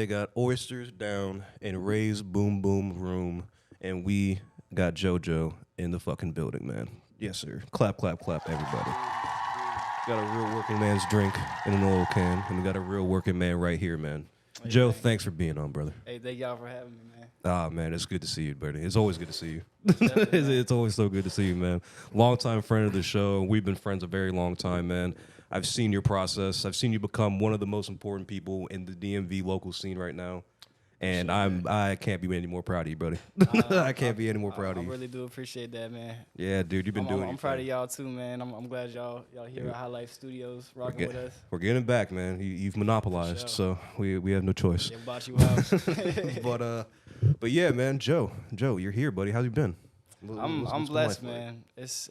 They got oysters down in Ray's Boom Boom room, and we got JoJo in the fucking building, man. Yes, sir. Clap, clap, clap, everybody. Got a real working man's drink in an oil can, and we got a real working man right here, man. Hey, Joe, thanks for being on, brother. Hey, thank y'all for having me, man. Ah, man, it's good to see you, buddy. It's always good to see you. Definitely, man. It's always so good to see you, man. Longtime friend of the show. We've been friends a very long time, man. I've seen your process. I've seen you become one of the most important people in the DMV local scene right now. And I can't be any more proud of you, buddy. I can't be any more proud of you. I really do appreciate that, man. Yeah, dude, you've been doing it. I'm proud of y'all too, man. I'm glad y'all here at High Life Studios rocking with us. We're getting back, man. You've monopolized, so we have no choice. Yeah, bought you out. But yeah, man, Joe, you're here, buddy. How you been? I'm blessed, man. It's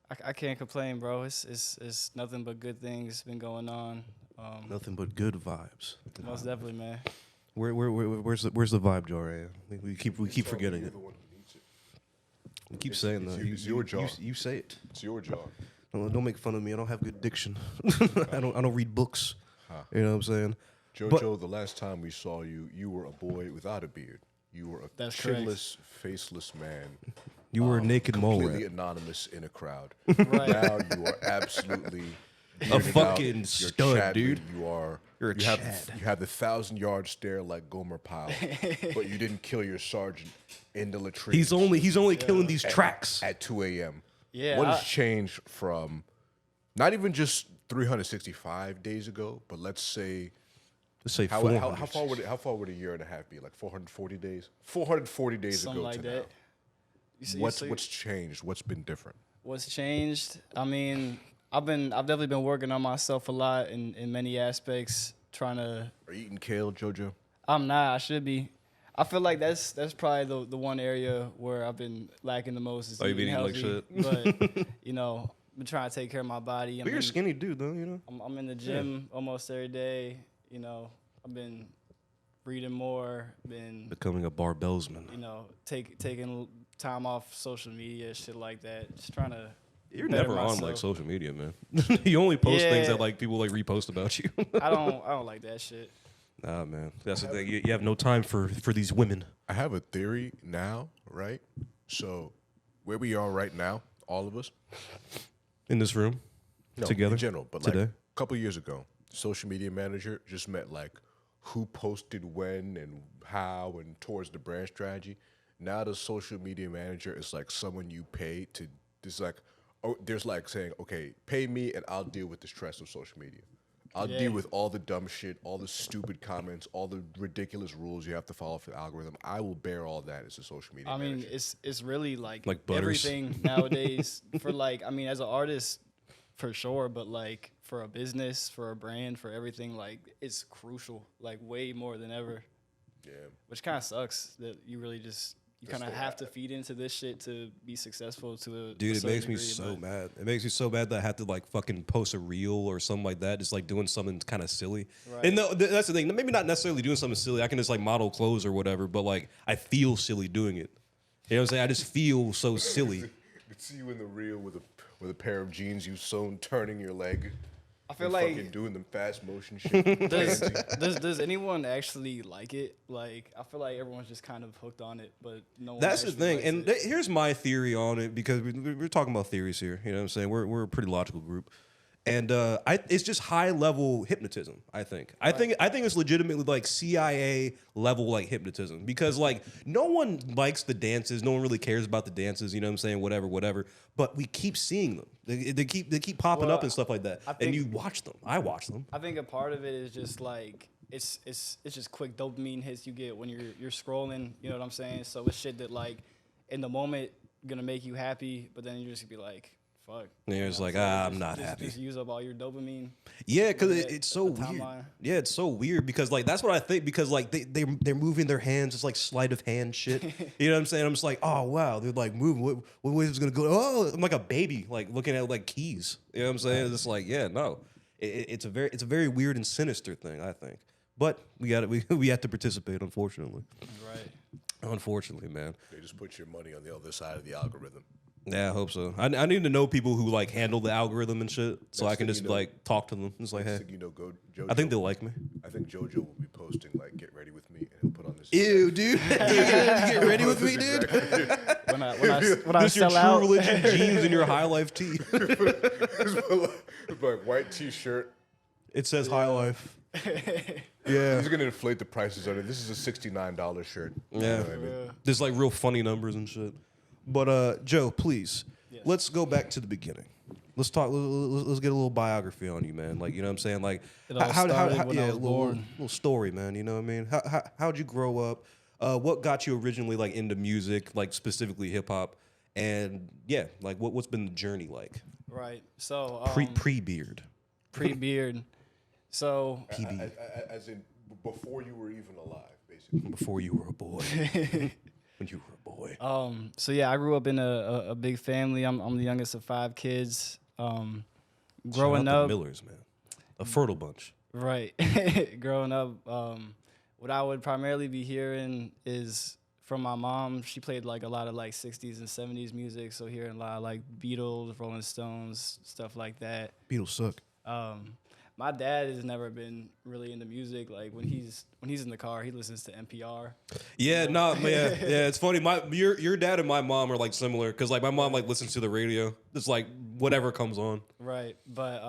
I can't complain, bro. It's nothing but good things been going on. Nothing but good vibes. Most definitely, man. Where's the vibe jar? We keep forgetting it. We keep saying that. It's your jaw. You say it. It's your jaw. Don't make fun of me. I don't have good diction. I don't read books. Huh. You know what I'm saying? JoJo, the last time we saw you, you were a boy without a beard. You were a chinless, faceless man. You were a naked mole completely rat. anonymous in a crowd. Right. Now you are absolutely A fucking stud, dude. You're a you have the 1,000-yard stare like Gomer Pyle, but you didn't kill your sergeant in the latrine. He's only killing these tracks. At 2 a.m. Yeah. What has changed from not even just 365 days ago, but let's say How far would a year and a half be? Like 440 days? 440 days Something ago like to that. now. You What's changed? What's been different? What's changed? I mean, I've definitely been working on myself a lot in many aspects, trying to. Are you eating kale, JoJo? I'm not. I should be. I feel like that's probably the one area where I've been lacking the most is Oh, you been eating eating healthy. like shit? But I've been trying to take care of my body. But you're a skinny dude, though. You know. I'm in the gym almost every day. I've been reading more. Been Becoming a barbellsman. taking time off social media, shit like that. Just trying to. You're better never on myself. like social media, man. You only post things Yeah. that like people like repost about you. I don't like that shit. Nah, man. That's the thing. You have no time for these women. I have a theory now, right? So where we are right now, all of us, In this room, together, in general, but today. like a couple years ago, social media manager just meant like who posted when and how and towards the brand strategy. Now the social media manager is like someone you pay to. There's like saying, okay, pay me and I'll deal with the stress of social media. I'll deal with all the dumb shit, all the stupid comments, all the ridiculous rules you have to follow for the algorithm. I will bear all that as a social media manager. It's really like Butters. everything nowadays for as an artist for sure, but like for a business, for a brand, for everything, like it's crucial, like way more than ever. Yeah. Which kind of sucks that you really you kind of have to feed into this shit to be successful to a Dude, it certain makes me degree, so but- mad. It makes me so mad that I have to like fucking post a reel or something like that, just like doing something kind of silly. Right. And that's the thing. Maybe not necessarily doing something silly. I can just like model clothes or whatever, but like I feel silly doing it. You know what I'm saying? I just feel so silly. I could see you in the reel with a pair of jeans you sewn, turning your leg. I feel and like fucking doing them fast motion shit. does anyone actually like it? Like I feel like everyone's just kind of hooked on it, but no one. That's the actually thing. likes And it. here's my theory on it, because we're talking about theories here. You know what I'm saying? We're a pretty logical group. And it's just high level hypnotism. I think. I think it's legitimately like CIA level like hypnotism, because like no one likes the dances, no one really cares about the dances. You know what I'm saying? Whatever. But we keep seeing them. They keep popping up and stuff like that. And you watch them. I watch them. I think a part of it is just like it's just quick dopamine hits you get when you're scrolling. You know what I'm saying? So it's shit that like in the moment gonna make you happy, but then you're just gonna be like. Fuck. And you're just like, I'm not happy. Just use up all your dopamine. Yeah, because Yeah, it's so the weird. timeline. Yeah, it's so weird because like that's what I think, because like they're moving their hands, it's like sleight of hand shit. You know what I'm saying? I'm just like, oh wow, they're like moving. What way is it gonna go? Oh, I'm like a baby, like looking at like keys. You know what I'm saying? It's just like, yeah, no, it's a very weird and sinister thing, I think. But we have to participate, unfortunately. Right. Unfortunately, man. They just put your money on the other side of the algorithm. Yeah, I hope so. I need to know people who like handle the algorithm and shit, so Next I can thing just you know- like talk to them. It's like, hey, Next thing you know, go JoJo. I think they'll like me. I think JoJo will be posting like "Get ready with me," and he'll put on this. Ew, dude. Get ready with me, dude. When I This your sell true out, religion jeans and your high life tee. like white T-shirt. It says high life. Yeah. He's gonna inflate the prices on it. This is a $69 shirt. You Yeah. know what I mean? There's like real funny numbers and shit. But Joe, please, let's go back to the beginning. Let's talk. Let's get a little biography on you, man. Like, you know what I'm saying? Like, It all started when I was a born. little story, man. You know what I mean? How'd you grow up? What got you originally like into music, like specifically hip hop? And yeah, like what's been the journey like? right. So Pre beard. pre-beard. So PB. As in before you were even alive, basically. Before you were a boy. When you were a boy. so yeah, I grew up in a big family. I'm the youngest of 5 kids. Growing Shout out up, the Millers, man. A fertile bunch. right. Growing up, what I would primarily be hearing is from my mom. She played like a lot of like 60s and 70s music, so hearing a lot of like Beatles, Rolling Stones, stuff like that. Beatles suck. My dad has never been really into music. Like when he's in the car, he listens to NPR. Yeah, no, yeah. It's funny. Your dad and my mom are like similar because like my mom like listens to the radio. It's like whatever comes on. Right, but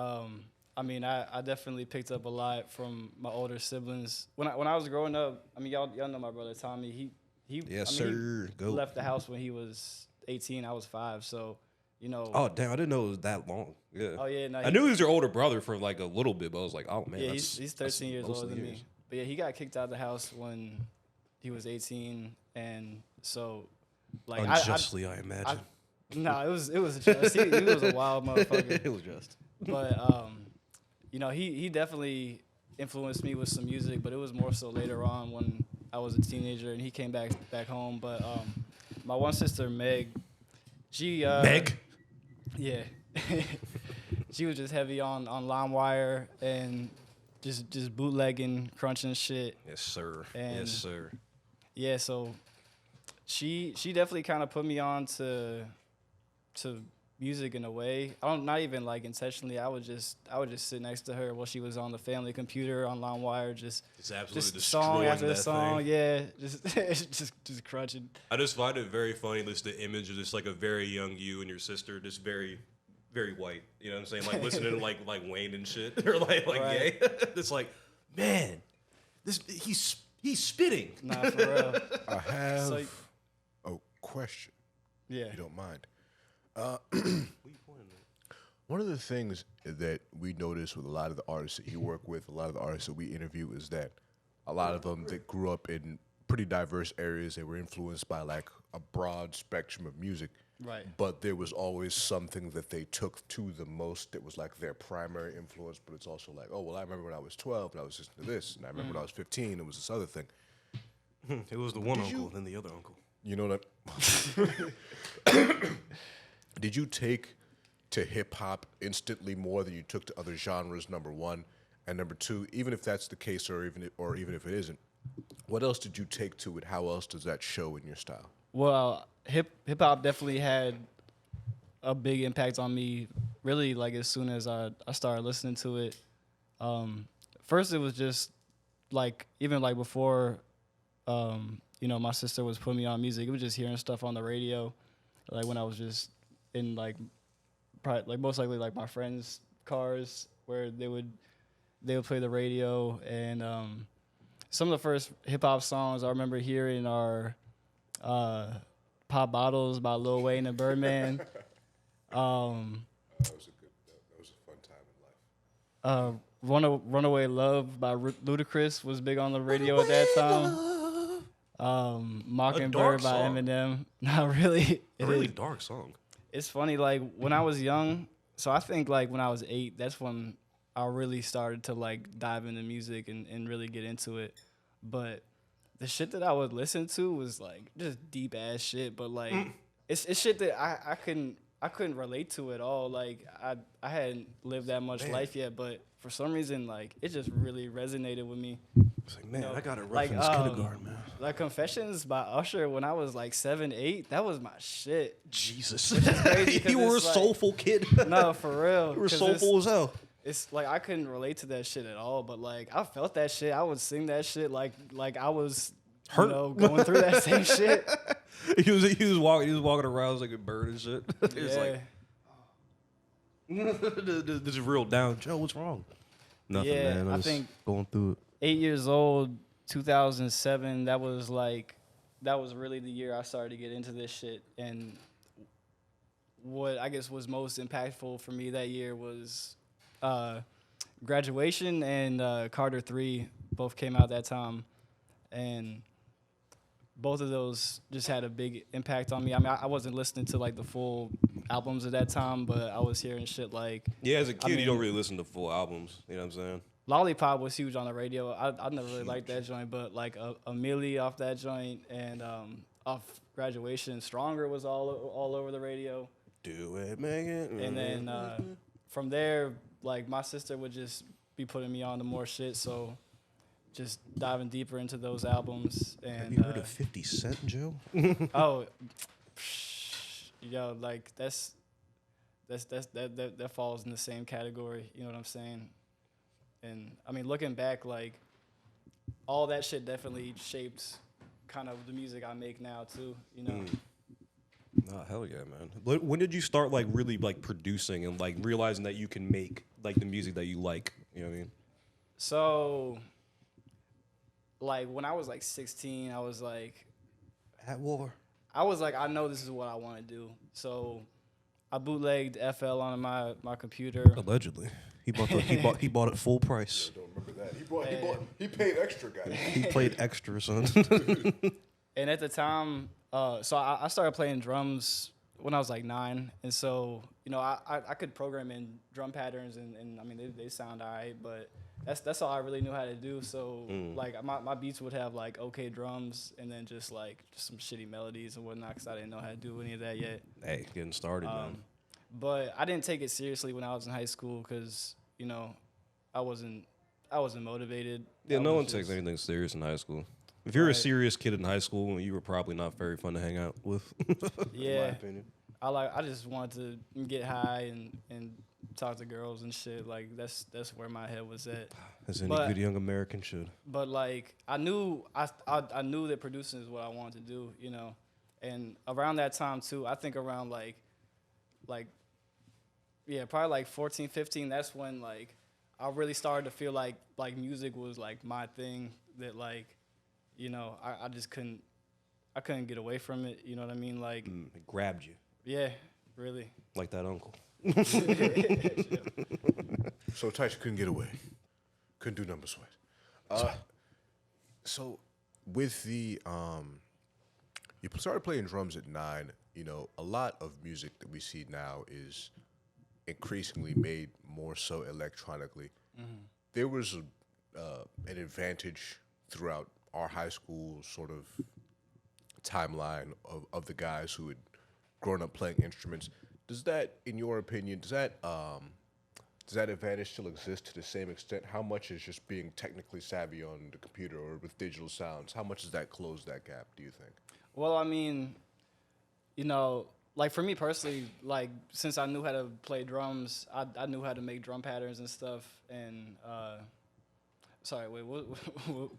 I mean, I definitely picked up a lot from my older siblings. When I was growing up, I mean, y'all know my brother Tommy. He Yes, I mean, sir. he Go. left the house when he was 18. I was 5, so you know. Oh damn! I didn't know it was that long. Yeah. Oh yeah, no, I knew he was your older brother for like a little bit, but I was like, oh man. Yeah, that's, he's that's 13 years most older of the than years. me. But yeah, he got kicked out of the house when he was 18, and so like Unjustly, I imagine. No, it was just he was a wild motherfucker. It was just. But you know, he definitely influenced me with some music, but it was more so later on when I was a teenager and he came back home. But my one sister Meg, she Meg. yeah, she was just heavy on LimeWire and just bootlegging, crunching shit. Yes, sir. And- yes, sir. Yeah, so she definitely kind of put me on to music in a way. Not even like intentionally. I would just sit next to her while she was on the family computer on LimeWire, just absolutely song after that song. thing. Yeah, just crunching. I just find it very funny, just the image of just like a very young you and your sister, just very, very white. You know what I'm saying? Like listening to like Wayne and shit, or like Right. yeah. It's like, man, he's spitting. Nah, for real. I have So- a question, Yeah. if you don't mind. One of the things that we notice with a lot of the artists that you work with, a lot of the artists that we interview, is that a lot of them that grew up in pretty diverse areas, they were influenced by like a broad spectrum of music. Right. But there was always something that they took to the most that was like their primary influence, but it's also like, oh, well, I remember when I was 12 and I was listening to this, and I remember when I was 15, it was this other thing. It was the one Did uncle, you- then the other uncle. You know what? Did you take to hip hop instantly more than you took to other genres? Number one, and number two, even if that's the case, or even if it isn't, what else did you take to it? How else does that show in your style? Well, hip hop definitely had a big impact on me. Really, like as soon as I started listening to it. First, it was just like even like before, you know, my sister was putting me on music. It was just hearing stuff on the radio, like when I was just in like, probably like most likely like my friends' cars where they would play the radio, and some of the first hip hop songs I remember hearing are "Pop Bottles" by Lil Wayne and Birdman. That was a fun time in life. Runaway Love by Ludacris was big on the radio at that time. Mockingbird by song. Eminem. Not really. A really dark song. It's funny, like when I was young, so I think like when I was 8, that's when I really started to like dive into music and really get into it. But the shit that I would listen to was like just deep ass shit, but like it's shit that I couldn't relate to at all. Like I hadn't lived that much life yet, but for some reason, like, it just really resonated with me. It's like, man, know, I got it rough like, in this kindergarten, man. Like Confessions by Usher when I was like 7, 8, that was my shit. Jesus. Crazy 'cause You were a it's like- soulful kid. No, for real. You were 'cause soulful as hell. It's like I couldn't relate to that shit at all, but like I felt that shit. I would sing that shit like I was Hurt. you know, going through that same shit. He was walking around like a bird and shit. It's like this is real down. Joe, what's wrong? Nothing, Yeah, man. I I'm just think- going through it. 8 years old, 2007. That was really the year I started to get into this shit. And what I guess was most impactful for me that year was Graduation and Carter 3 both came out that time, and both of those just had a big impact on me. I mean, I wasn't listening to like the full albums at that time, but I was hearing shit like Yeah, as a kid, you don't mean- really listen to full albums. You know what I'm saying? Lollipop was huge on the radio. I never really liked that joint, but like a Millie off that joint and off Graduation, Stronger was all over the radio. Do it, make it. And then from there, like my sister would just be putting me on to more shit, so just diving deeper into those albums. And Have you heard of 50 Cent, Joe? oh, yo, like that falls in the same category. You know what I'm saying? And I mean, looking back, like all that shit definitely shaped kind of the music I make now too. You know. Oh, hell yeah, man. When did you start like really like producing and like realizing that you can make like the music that you like? You know what I mean? So, like when I was like 16, I was like, At war. I know this is what I want to do. So, I bootlegged FL on my computer. Allegedly, he bought it full price. Don't remember that. He paid extra, guys. He played extra, son. And at the time, so I started playing drums when I was like 9, and so you know I could program in drum patterns, and I mean they sound alright, but that's all I really knew how to do. So like my beats would have like okay drums, and then just some shitty melodies and whatnot, because I didn't know how to do any of that yet. Hey, getting started, man. But I didn't take it seriously when I was in high school because you know I wasn't motivated. Yeah, I no was one takes just- anything serious in high school. If you're a Right. serious kid in high school, you were probably not very fun to hang out with. In my Yeah. opinion. I just wanted to get high and talk to girls and shit. Like that's where my head was at. As any But- good young American should. But like I knew that producing is what I wanted to do, you know. And around that time too, I think around like yeah, probably like 14, 15, that's when like I really started to feel like music was like my thing, that like, you know, I just couldn't get away from it, you know what I mean? Like It grabbed you yeah, really. like that uncle. So Tyson couldn't get away. Couldn't do number sweat. So with the you started playing drums at 9. You know, a lot of music that we see now is increasingly made more so electronically. There was an advantage throughout our high school sort of timeline of the guys who had grown up playing instruments. Does that, in your opinion, does that advantage still exist to the same extent? How much is just being technically savvy on the computer or with digital sounds? How much does that close that gap, do you think? Well, I mean, you know, like for me personally, like since I knew how to play drums, I knew how to make drum patterns and stuff. And sorry, wait, what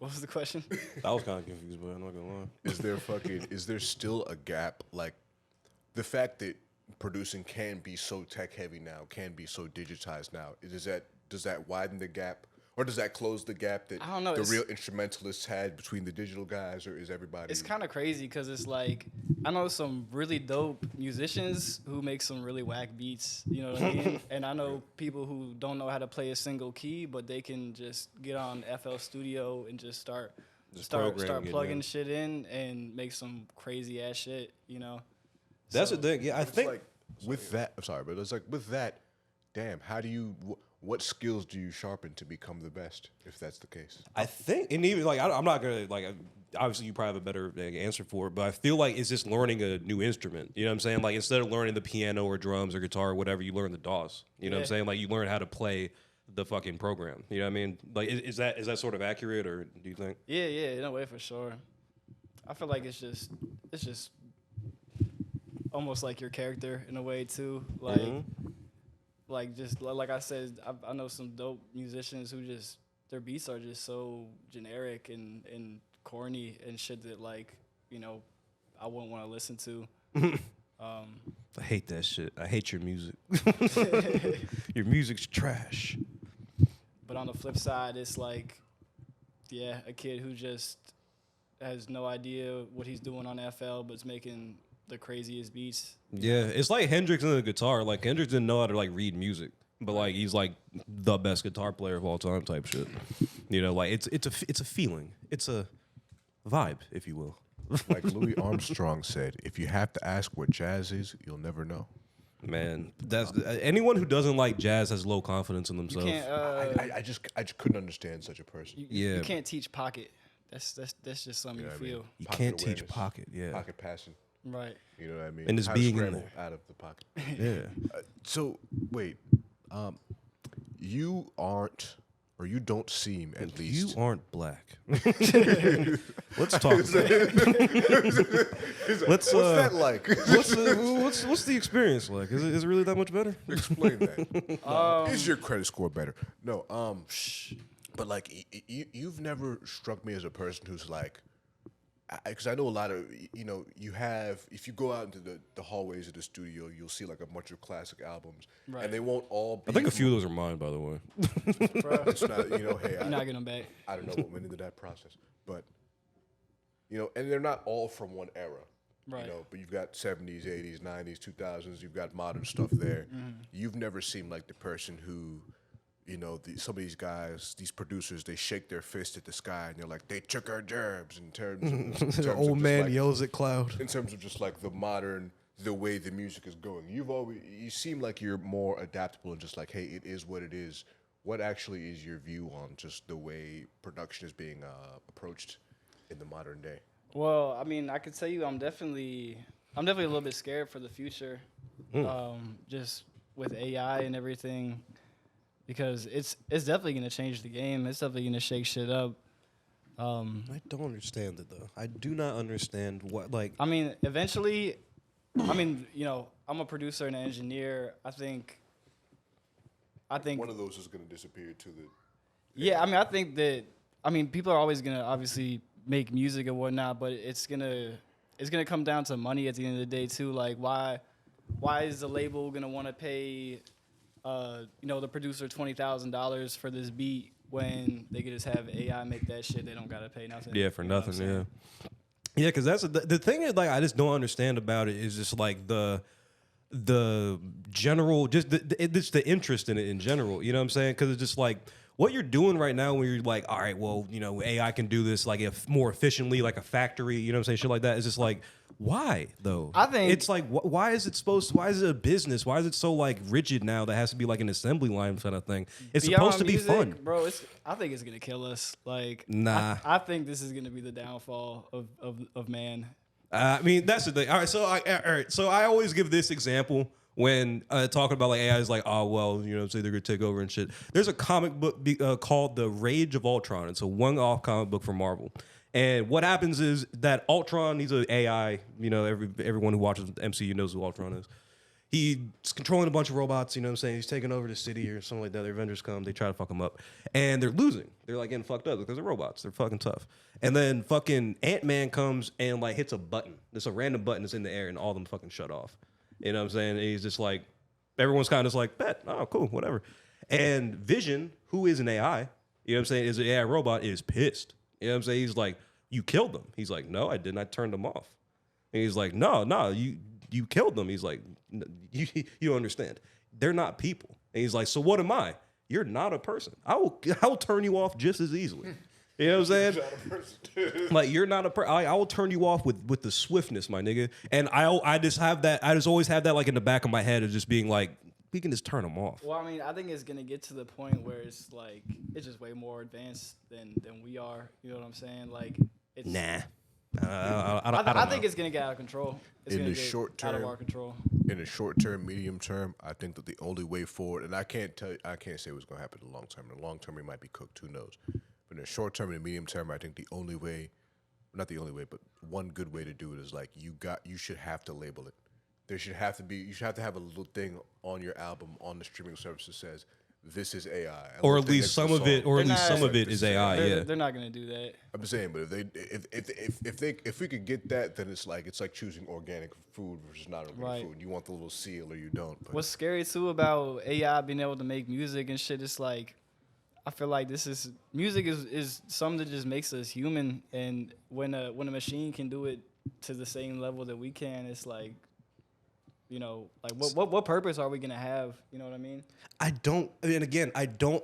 was the question? I was kind of confused, but I'm not gonna lie. Is there still a gap? Like the fact that producing can be so tech heavy now, can be so digitized now, does that widen the gap? Or does that close the gap that I don't know, the it's- real instrumentalists had between the digital guys, or is everybody? It's kind of crazy because it's like I know some really dope musicians who make some really whack beats, you know what I mean? And I know people who don't know how to play a single key, but they can just get on FL Studio and just start program it plugging in. shit in and make some crazy ass shit, you know? That's So- the thing. Yeah, I It's think like with that. I'm sorry, but it's like with that. Damn, how do you? What skills do you sharpen to become the best? If that's the case, I think, and even like I'm not gonna like. Obviously, you probably have a better answer for it, but I feel like it's just learning a new instrument. You know what I'm saying? Like instead of learning the piano or drums or guitar or whatever, you learn the DAWs. You know what I'm Yeah. saying? Like you learn how to play the fucking program. You know what I mean? Like, is that sort of accurate, or do you think? Yeah, in a way for sure. I feel like it's just almost like your character in a way too. Like just like I said, I know some dope musicians who just their beats are just so generic and corny and shit that like I wouldn't want to listen to. I hate that shit. I hate your music. Your music's trash. But on the flip side, it's like, yeah, a kid who just has no idea what he's doing on FL, but is making the craziest beats. Yeah, it's like Hendrix and the guitar. Like Hendrix didn't know how to like read music, but like he's like the best guitar player of all time type shit. You know, like it's a feeling. It's a vibe, if you will. Like Louis Armstrong said, if you have to ask what jazz is, you'll never know. Man, that's anyone who doesn't like jazz has low confidence in You themselves. can't. I just couldn't understand such a person. You can't teach pocket. That's just something You know you what I mean? feel. You Pocket can't teach awareness, pocket. Yeah, Pocket passing. Right. You know what I mean? And it's How to being in scramble there. out of the pocket. yeah. So wait, you aren't, or you don't seem at least. You aren't black. Let's talk. About it. Let's. What's that like? What's the experience like? Is it really that much better? Explain that. Is your credit score better? No. But like you've never struck me as a person who's like, because I know a lot of you have. If you go out into the hallways of the studio, you'll see like a bunch of classic albums, Right. and they won't all be. I think a few of those are mine, by the way. Bro, It's not hey, you're not getting them back. I don't know what went into that process, but and they're not all from one era. Right. But you've got 70s, 80s, 90s, 2000s. You've got modern stuff there. You've never seemed like the person who, some of these guys, these producers, they shake their fist at the sky and they're like, they took our jobs in terms of Old just man like, yells at cloud. in terms of just like the way the music is going. You seem like you're more adaptable and just like, hey, it is what it is. What actually is your view on just the way production is being approached in the modern day? Well, I mean, I could tell you, I'm definitely a little bit scared for the future, just with AI and everything, because it's definitely gonna change the game. It's definitely gonna shake shit up. I don't understand it though. I do not understand what like. I mean, eventually, I'm a producer and an engineer. I think One of those is going to disappear to the. Yeah, I think that people are always gonna obviously make music and whatnot, but it's gonna come down to money at the end of the day too. Like why is the label gonna want to pay the producer $20,000 for this beat when they could just have AI make that shit? They don't gotta pay nothing. Yeah, for You know what I'm nothing. saying? Yeah, because that's the thing is like I just don't understand about it is just like the general it's the interest in it in general. You know what I'm saying? Because it's just like what you're doing right now when you're like, all right, well, AI can do this like if more efficiently, like a factory. You know what I'm saying? Shit like that. It's just like, why though? I think it's like, why is it why is it a business? Why is it so like rigid now that has to be like an assembly line kind of thing? It's supposed to be music, fun, bro. I think it's gonna kill us. Like, nah. I think this is gonna be the downfall of man. I mean, that's the thing. All right, so I always give this example when talking about like AI is like, oh well, say they're gonna take over and shit. There's a comic book called The Rage of Ultron. It's a one-off comic book from Marvel. And what happens is that Ultron, he's an AI. Everyone who watches the MCU knows who Ultron is. He's controlling a bunch of robots. You know what I'm saying? He's taking over the city or something like that. The Avengers come, they try to fuck him up, and they're losing. They're like getting fucked up because they're robots. They're fucking tough. And then fucking Ant-Man comes and like hits a button. There's a random button that's in the air, and all of them fucking shut off. You know what I'm saying? And he's just like, everyone's kind of just like, bet, oh cool, whatever. And Vision, who is an AI, you know what I'm saying, is an AI robot, is pissed. You know what I'm saying? He's like, you killed them. He's like, no, I didn't. I turned them off. And he's like, no, you killed them. He's like, you don't understand. They're not people. And he's like, so what am I? You're not a person. I will turn you off just as easily. You know what I'm saying? Like you're not a person. I will turn you off with the swiftness, my nigga. And I just have that. I just always have that like in the back of my head of just being like, we can just turn them off. Well, I mean, I think it's gonna get to the point where it's like it's just way more advanced than we are. You know what I'm saying? Like, it's Nah. I think it's gonna get out of control. It's In gonna the get short out of term, our control. in the short term, medium term, I think that the only way forward, and I can't say what's going to happen in the long term. In the long term, we might be cooked. Who knows? But in the short term and the medium term, I think the only way, not the only way, but one good way to do it is like you should have to label it. You should have to have a little thing on your album on the streaming service that says this is AI, or at least some of it, is AI. Yeah, they're not gonna do that. I'm saying, but if we could get that, then it's like choosing organic food versus not organic Right. food. You want the little seal or you don't. But What's scary too about AI being able to make music and shit is like, I feel like music is something that just makes us human, and when a machine can do it to the same level that we can, it's like, you know, like what purpose are we gonna have? You know what I mean? I don't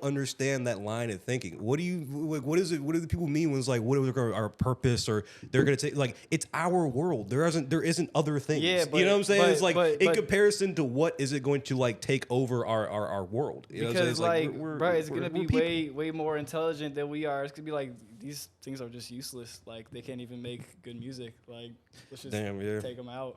understand that line of thinking. What do you like? What is it? What do the people mean when it's like, what is our purpose, or they're gonna take like it's our world. There isn't other things. Yeah, you know what I'm saying? It's like in but comparison to what is it going to like take over our world? You know what I'm saying? Because it's gonna be way more intelligent than we are. It's gonna be like these things are just useless. Like they can't even make good music. Like let's just take them out.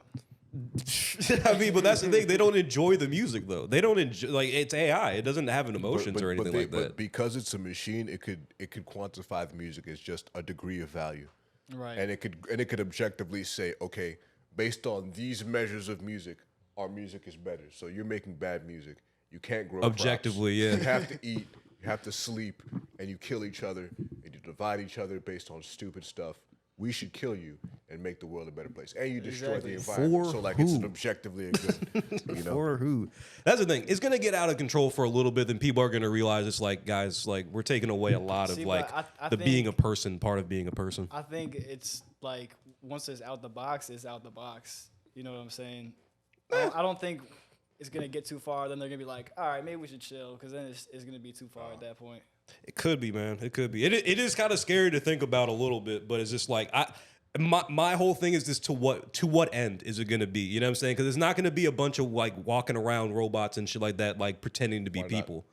I mean, but that's the thing. They don't enjoy the music though. They don't enjoy like it's AI. It doesn't have an emotions or anything like that. But because it's a machine, it could quantify the music as just a degree of value, Right. and it could objectively say, okay, based on these measures of music, our music is better. So you're making bad music. You can't grow Objectively, crops. yeah. You have to eat. You have to sleep, and you kill each other, and you divide each other based on stupid stuff. We should kill you and make the world a better place. And you destroy the environment. For so like who? it's an objectively a good, you know. For who? That's the thing. It's gonna get out of control for a little bit, then people are gonna realize it's like, guys, like we're taking away a lot of like I the think- being a person, part of being a person. I think it's like once it's out the box, it's out the box. You know what I'm saying? I don't think it's gonna get too far. Then they're gonna be like, all right, maybe we should chill, because then it's gonna be too far at that point. It could be, man. It could be. It is kind of scary to think about a little bit, but it's just like my whole thing is just to what end is it going to be? You know what I'm saying? Because it's not going to be a bunch of like walking around robots and shit like that, like pretending to be people,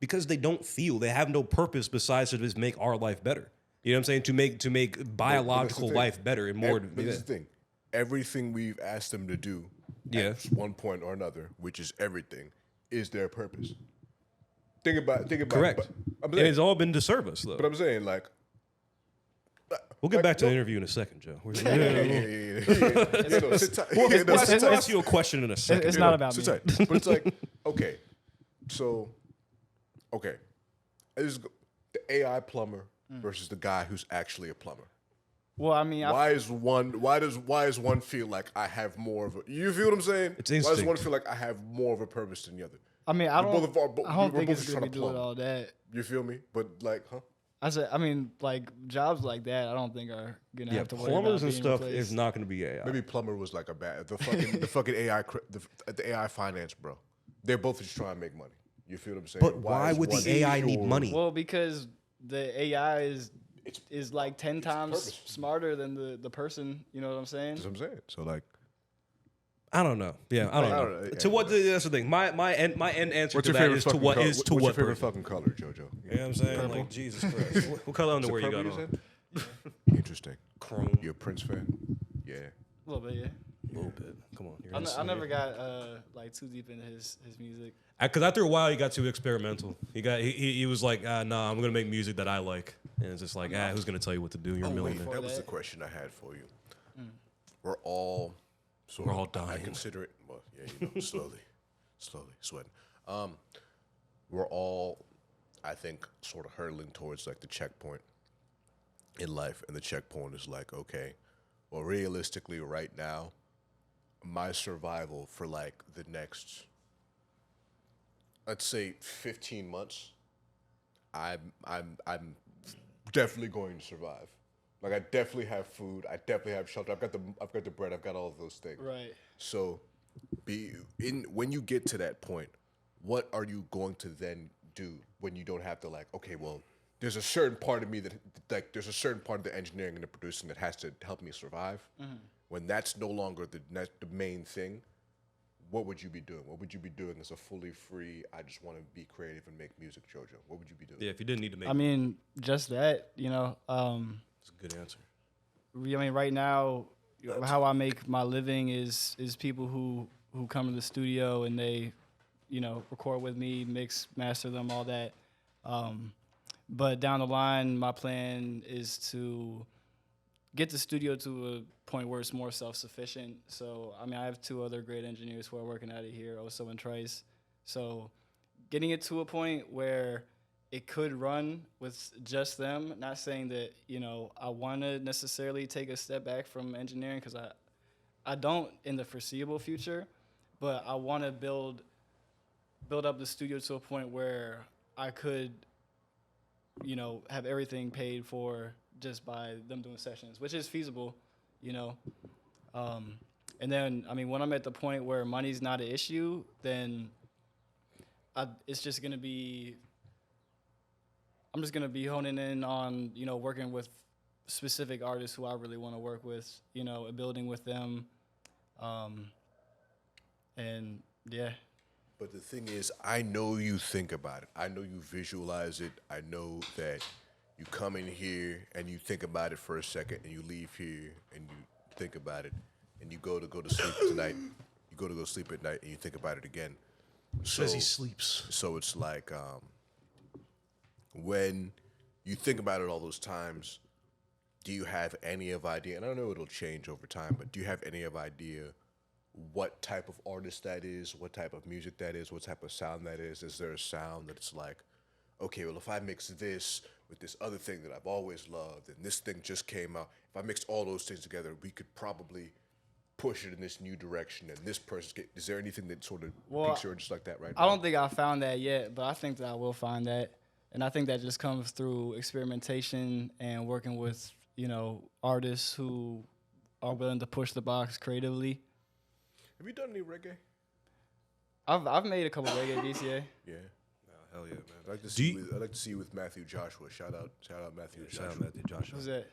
because they don't feel. They have no purpose besides to just make our life better. You know what I'm saying? To make biological life better and more. But this is the thing. Everything we've asked them to do, at one point or another, which is everything, is their purpose. Think about Correct. But And it's all been to serve us, though. But I'm saying, like, We'll get back to the interview in a second, Joe. We'll ask you a question in a second. It's not about me. But it's like, okay, so, okay, this is the AI plumber versus the guy who's actually a plumber. Well, I mean, Why does one feel like I have more of a? You feel what I'm saying? It's Why does instinct. one feel like I have more of a purpose than the other? I mean, I don't we're think both it's trying gonna to be doing plumb. all that. You feel me? But like, huh? I mean, like jobs like that, I don't think are gonna Yeah, have to worry plumbers about and being stuff replaced. is not going to be AI. Maybe plumber was like the fucking AI the AI finance, bro. They're both just trying to make money. You feel what I'm saying? But why is would one the AI need pure- money? Well, because the AI is like 10 times purpose. smarter than the person. You know what I'm saying? That's what I'm saying. So like, I don't know. Yeah, I don't know. Yeah, To what? That's the thing. My end answer what's to your that favorite is to fucking what color? is to What's what your favorite person. fucking color, JoJo? You know what I'm saying? Purple. Like Jesus Christ. What color underwear you got on? Interesting. Chrome. You a Prince fan? Yeah. A little bit, yeah. A little bit. Come on. You're I innocent never here. got like too deep into his music. Because after a while, he got too experimental. He was like, nah, I'm gonna make music that I like, and it's just like, who's gonna tell you what to do? You're a Wait, millionaire. that was the question I had for you. We're all I dying. consider it. Well, yeah, you know, slowly sweating. We're all, I think, sort of hurtling towards like the checkpoint in life, and the checkpoint is like, okay, well, realistically, right now, my survival for like the next, let's say, 15 months, I'm definitely going to survive. Like, I definitely have food. I definitely have shelter. I've got the bread. I've got all of those things. Right. So, when you get to that point, what are you going to then do when you don't have to like? Okay, well, there's a certain part of me that like there's a certain part of the engineering and the producing that has to help me survive. When that's no longer the main thing, what would you be doing? What would you be doing as a fully free? I just want to be creative and make music, JoJo. What would you be doing? Yeah, if you didn't need to make. I mean, just that, you know. That's a good answer. I mean, right now, how I make my living is people who who come to the studio and they, record with me, mix, master them, all that. But down the line, my plan is to get the studio to a point where it's more self-sufficient. So, I have 2 other great engineers who are working out of here, Oso and Trice. So, getting it to a point where it could run with just them, not saying that, I want to necessarily take a step back from engineering, because I don't in the foreseeable future, but I want to build up the studio to a point where I could, have everything paid for just by them doing sessions, which is feasible, And then, when I'm at the point where money's not an issue, then it's just going to be, I'm just going to be honing in on, working with specific artists who I really want to work with, and building with them. And yeah. But the thing is, I know you think about it. I know you visualize it. I know that you come in here and you think about it for a second, and you leave here and you think about it, and you go to sleep tonight. You go sleep at night and you think about it again. Says he sleeps. So it's like when you think about it all those times, do you have any of idea? And I know it'll change over time, but do you have any of idea what type of artist that is, what type of music that is, what type of sound that is? Is there a sound that it's like, okay, well, if I mix this with this other thing that I've always loved, and this thing just came out, if I mixed all those things together, we could probably push it in this new direction, and this person, is there anything that sort of piques your interest like that right now? I don't think I found that yet, but I think that I will find that. And I think that just comes through experimentation and working with, artists who are willing to push the box creatively. Have you done any reggae? I've made a couple reggae beats, yeah. Yeah. Oh, hell yeah, man. I'd like to see you with Matthew Joshua. Shout out Matthew Joshua. Shout out Matthew Joshua. Who's that?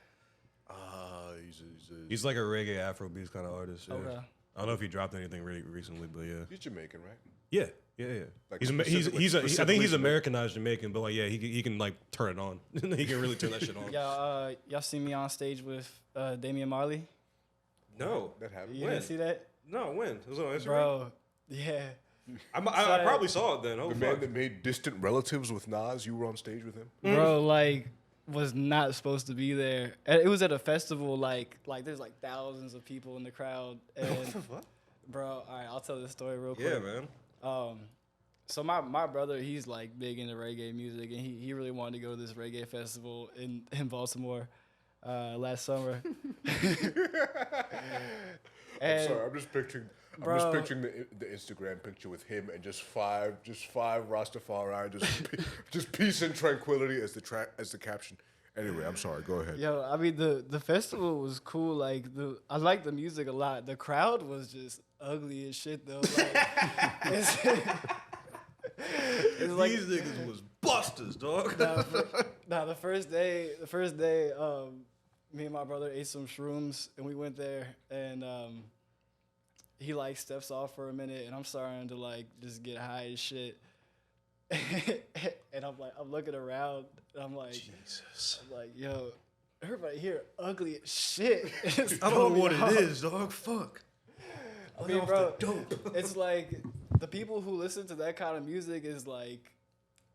He's He's like a reggae Afrobeats kind of artist. Yeah. Okay. I don't know if he dropped anything really recently, but yeah. He's Jamaican, right? Yeah. Like I think he's Americanized Jamaican, but like, yeah, he can like turn it on. He can really turn that shit on. Y'all see me on stage with Damian Marley? No. That happened. You didn't see that? No, when? It was on Instagram? Bro, yeah. I probably saw it then. Oh, The man that made Distant Relatives with Nas, you were on stage with him? Bro, was not supposed to be there. It was at a festival, like there's like thousands of people in the crowd. And What the fuck? bro, all right, I'll tell this story real quick. Yeah, man. So my brother, he's like big into reggae music, and he really wanted to go to this reggae festival in Baltimore last summer. I'm sorry, I'm just picturing the Instagram picture with him and just five Rastafari, just peace and tranquility as the caption. Anyway, I'm sorry. Go ahead. Yo, the festival was cool. Like I liked the music a lot. The crowd was just ugly as shit though. Like, it's like, These niggas was busters, dog. the first day, me and my brother ate some shrooms and we went there, and he like steps off for a minute, and I'm starting to like just get high as shit. And I'm looking around, and I'm like, Jesus. I'm like, yo, everybody here ugly as shit. I don't know what it is, dog. Fuck. I mean, bro, it's like the people who listen to that kind of music is like,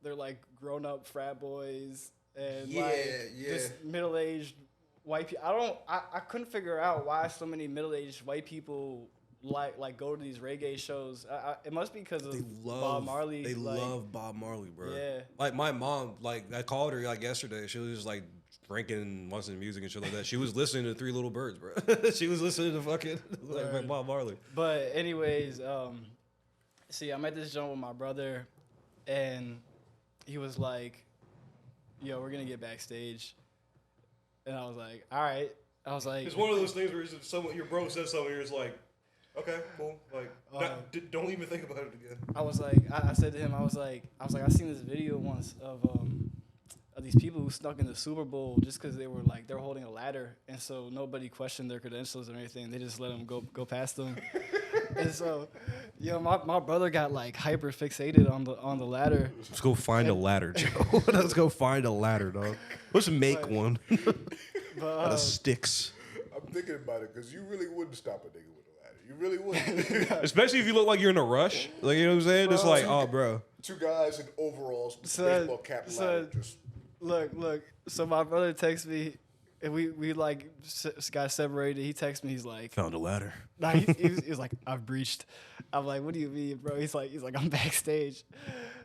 they're like grown up frat boys and just middle aged white people. I couldn't figure out why so many middle aged white people like go to these reggae shows. It must be because of Bob Marley. They love Bob Marley, bro. Yeah. Like my mom, like I called her like yesterday. She was just like drinking and listening to music and shit like that. She was listening to Three Little Birds, bro. She was listening to fucking like Bob Marley. But anyways, see, I'm at this joint with my brother, and he was like, "Yo, we're gonna get backstage," and I was like, "All right." I was like, It's one of those things where your bro says something, you're just like, okay, cool. Like, don't even think about it again. I was like, I said to him, I was like, I seen this video once of these people who snuck in the Super Bowl just because they were holding a ladder, and so nobody questioned their credentials or anything. They just let them go past them. And so, my brother got like hyper fixated on the ladder. Let's go find a ladder, Joe. Let's go find a ladder, dog. Let's make one. Out of sticks. I'm thinking about it because you really wouldn't stop a nigga with a ladder. You really would. Especially if you look like you're in a rush. Like, you know what I'm saying? It's like, oh, bro. Two guys in overalls, Son, baseball cap, and son. ladder, just Look. So my brother texts me, and we like got separated. He texts me. He's like, Found a ladder. nah, he was like, I've breached. I'm like, what do you mean, bro? He's like, I'm backstage.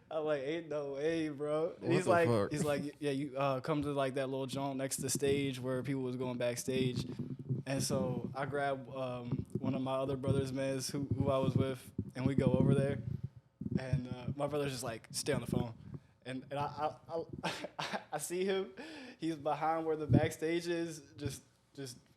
I'm like, ain't no way, bro. And What the fuck? he's like, yeah, you come to like that little joint next to the stage where people was going backstage. And so I grabbed one of my other brothers' men who I was with, and we go over there. And my brother's just like, stay on the phone. And I see him. He's behind where the backstage is, just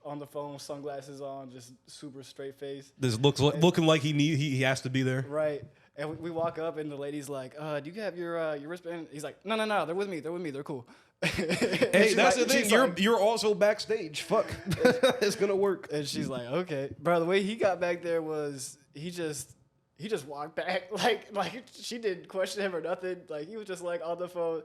on the phone, sunglasses on, just super straight face. This looking like he has to be there. Right. And we walk up, and the lady's like, do you have your wristband? He's like, no, they're with me. They're cool. Hey, that's the thing. You're also backstage. Fuck. It's gonna work. And she's like, okay. Bro, the way he got back there was he just walked back. Like she didn't question him or nothing. Like he was just like on the phone.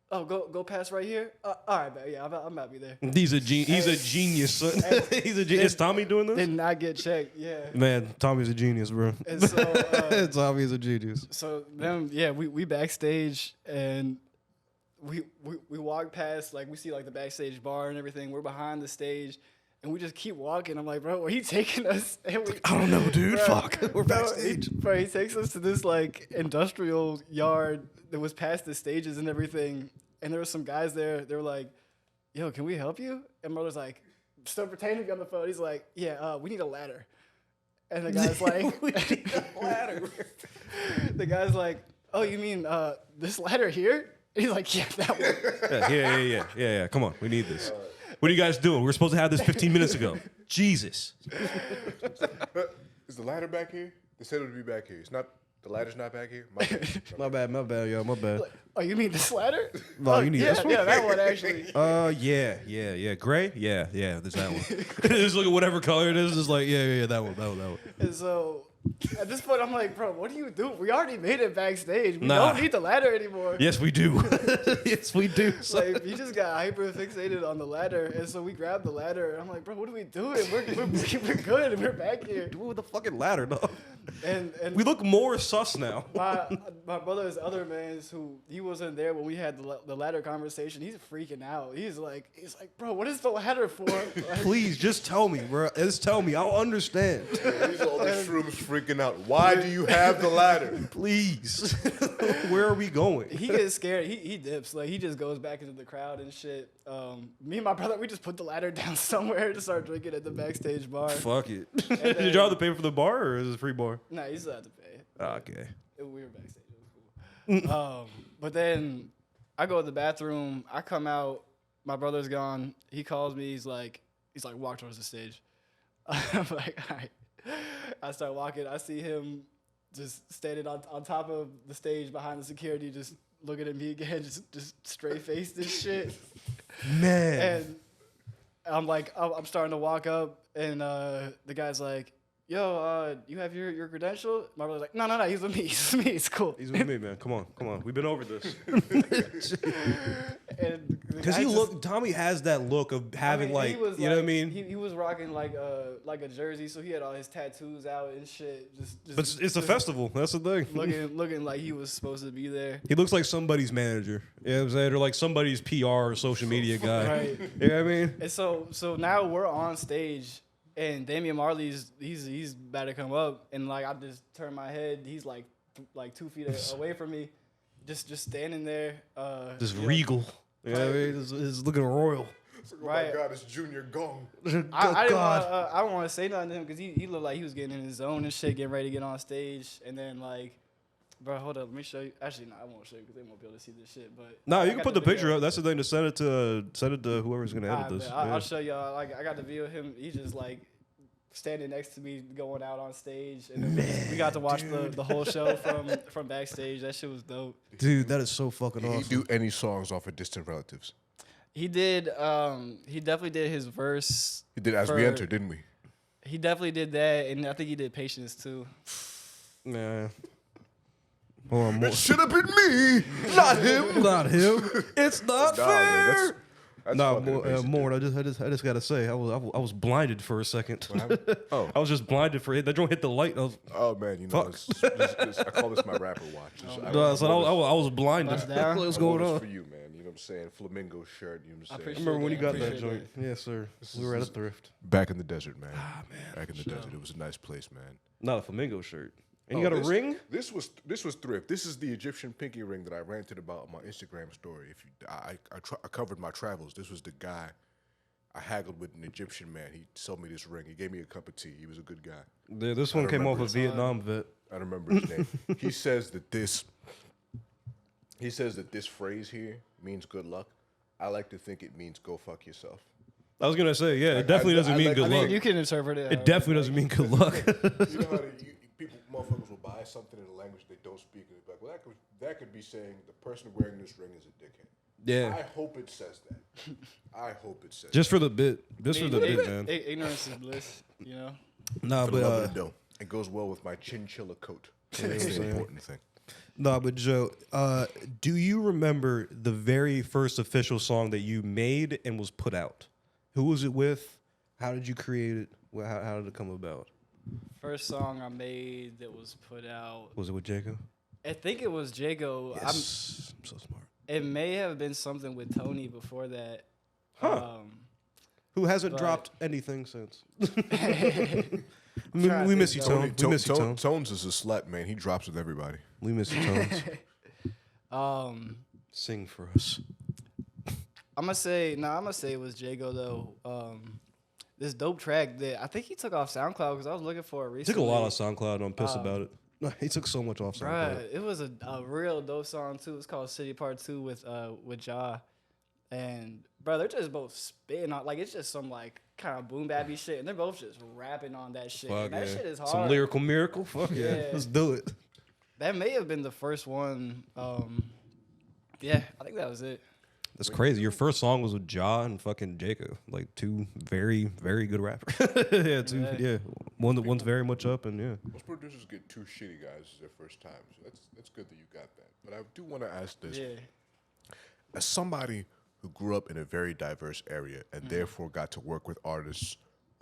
Oh, go past right here. All right, man. Yeah, I'm about to be there. He's a genius. Son. He's a genius. Is Tommy doing this? Did not get checked. Yeah. Man, Tommy's a genius, bro. And so Tommy's a genius. So then, yeah, we backstage and we walk past, like we see like the backstage bar and everything. We're behind the stage. And we just keep walking. I'm like, bro, where he taking us? And I don't know, dude. Bro, Fuck. We're backstage. Bro, he takes us to this like industrial yard that was past the stages and everything. And there were some guys there. They were like, yo, can we help you? And brother's like, still pretending to be on the phone. He's like, yeah, we need a ladder. And the guy's like, we need a ladder. The guy's like, oh, you mean this ladder here? And he's like, yeah, that one. Yeah. Come on. We need this. What are you guys doing? We were supposed to have this 15 minutes ago. Jesus. Is the ladder back here? They said it would be back here. It's not. The ladder's not back here. My bad, yo. My bad. Oh, you mean this ladder? No, you need this one. Yeah, that one actually. Yeah. Gray? Yeah. There's that one. Just look at whatever color it is. Just like, yeah, that one. And so at this point, I'm like, bro, what do you do? We already made it backstage. We Nah. don't need the ladder anymore. Yes, we do. Yes, we do. Like, you just got hyper fixated on the ladder. And so we grabbed the ladder. And I'm like, bro, what are we doing? We're good. We're back here. Do it with the fucking ladder, dog. And We look more sus now. my brother's other man, who he wasn't there when we had the ladder conversation, he's freaking out. He's like, bro, what is the ladder for? Like, Please, just tell me, bro. Just tell me. I'll understand. These all the shrooms freaking out. Why do you have the ladder? Please. Where are we going? he gets scared. He dips. Like, he just goes back into the crowd and shit. Me and my brother, we just put the ladder down somewhere to start drinking at the backstage bar. Fuck it. Did y'all have to pay for the bar, or is it a free bar? Nah, you still have to pay. Okay. We were backstage. It was cool. But then I go to the bathroom. I come out. My brother's gone. He calls me. He's like, walk towards the stage. I'm like, all right. I start walking. I see him just standing on top of the stage behind the security, just looking at me again, just straight faced and shit. Man. And I'm like, I'm starting to walk up, and the guy's like, yo, you have your credential? My brother's like, no, he's with me. It's cool. He's with me, man. Come on. We've been over this. Because Tommy has that look of having you know what I mean? He was rocking like a jersey, so he had all his tattoos out and shit. But it's a festival. That's the thing. Looking like he was supposed to be there. He looks like somebody's manager. You know what I'm saying? Or like somebody's PR or social media guy. Right. You know what I mean? And so now we're on stage. And Damian Marley's he's about to come up, and like I just turn my head. He's like 2 feet away from me, just standing there. Just regal. You know what I mean? He's looking royal. Right. Oh my God, it's Junior Gong. I don't want to say nothing to him because he looked like he was getting in his zone and shit, getting ready to get on stage. And then like, bro, hold up, let me show you. Actually, no, I won't show you because they won't be able to see this shit. But no, you can put the picture up. That's the thing. To send it to whoever's gonna edit this. I'll show y'all. Like, I got the video of him. He just like standing next to me, going out on stage, and then we got to watch the whole show from backstage. That shit was dope. Dude, that is so fucking awesome. Did he do any songs off of Distant Relatives? He did. He definitely did his verse. He did As We Enter, didn't we? He definitely did that, and I think he did Patience too. Nah. It should have been me, not him. Not him. It's not fair. Man, No, fucking amazing, more. dude. I just gotta say, I was blinded for a second. What happened? Oh. I was just blinded for it. That joint hit the light. I was, Oh man, you know, Fuck. I call this my rapper watch. I was blinded. Bust down. What's I'm going all on? this for you, man. You know what I'm saying? Flamingo shirt. You know what I'm saying? appreciate Remember when you got that Appreciate joint? Yes, sir. We were at a thrift. Back in the desert, man. Ah, man. Back in the desert. It was a nice place, man. Not a flamingo shirt. And Oh, you got a this- ring? This was thrift. This is the Egyptian pinky ring that I ranted about on my Instagram story. If you, I covered my travels. This was the guy I haggled with, an Egyptian man. He sold me this ring. He gave me a cup of tea. He was a good guy. Yeah, this one came off remember a Vietnam vet. I don't remember his name. He says that this phrase here means good luck. I like to think it means go fuck yourself. I was gonna say, yeah, it Like, definitely doesn't I mean like- good I luck. mean, you can interpret it. It definitely doesn't mean good luck. You know how people, motherfuckers will buy something in a language they don't speak, and it's like, well, that could be saying the person wearing this ring is a dickhead. Yeah, I hope it says that. I hope it says just for the bit. Just for the bit, man. Ignorance is bliss, you know? Nah, that. For the love of but the dough. It goes well with my chinchilla coat. Yeah, That's the yeah. important thing. nah, but Joe, do you remember the very first official song that you made and was put out? Who was it with? How did you create it? How did it come about? First song I made that was put out, Was it with Jacob? I think it was Jago. Yes, I'm so smart. It may have been something with Tony before that. Huh. Who hasn't But- dropped anything since? trying we to miss you, think, Tone. We miss you, Tone. Tones is a slut, man. He drops with everybody. We miss you, Tones. Sing for us. I'm gonna say it was Jago though. This dope track that I think he took off SoundCloud because I was looking for it He recently. took a lot off SoundCloud, and I'm pissed about it. No, he took so much off SoundCloud. Bruh, it was a real dope song too. It's called City Part 2 with Ja. And bro, they're just both spitting on, like, it's just some like kind of boom bappy shit, and they're both just rapping on that shit. Fuck And that yeah. shit is hard. Some lyrical miracle. Fuck yeah. Yeah. Let's do it. That may have been the first one. Yeah, I think that was it. That's crazy. Your first song was with Ja and fucking Jacob, like two very, very good rappers. Yeah, two. Yeah. Yeah, one's very much up, and yeah. Most producers get two shitty guys their first time, so that's good that you got that. But I do want to ask this: Yeah. as somebody who grew up in a very diverse area and therefore got to work with artists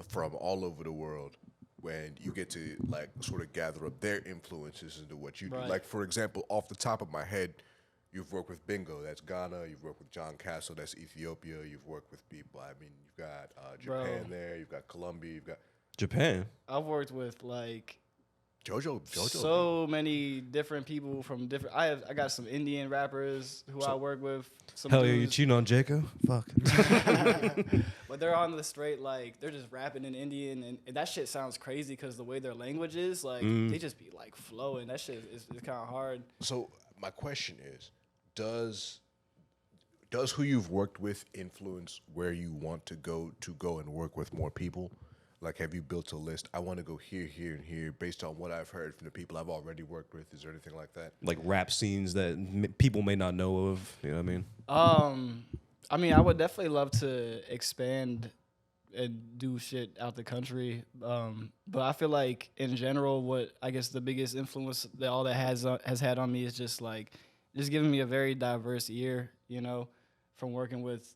from all over the world, when you get to like sort of gather up their influences into what you do. Right. Like for example, off the top of my head, you've worked with Bingo, that's Ghana. You've worked with John Castle, that's Ethiopia. You've worked with people. I mean, you've got Japan Bro. there. You've got Colombia. You've got Japan. I've worked with like JoJo. so many different people from different. I got some Indian rappers who I work with. Some Hell yeah, you dudes, cheating on Jacob? Fuck. but they're on the straight like they're just rapping in Indian, and that shit sounds crazy because the way their language is, like they just be like flowing. That shit is kind of hard. So my question is, does who you've worked with influence where you want to go and work with more people? Like, have you built a list? I want to go here, here, and here based on what I've heard from the people I've already worked with. Is there anything like that? Like rap scenes that people may not know of. You know what I mean? I mean, I would definitely love to expand and do shit out the country. But I feel like in general, what I guess the biggest influence that all that has had on me is just like just giving me a very diverse ear. You know, from working with,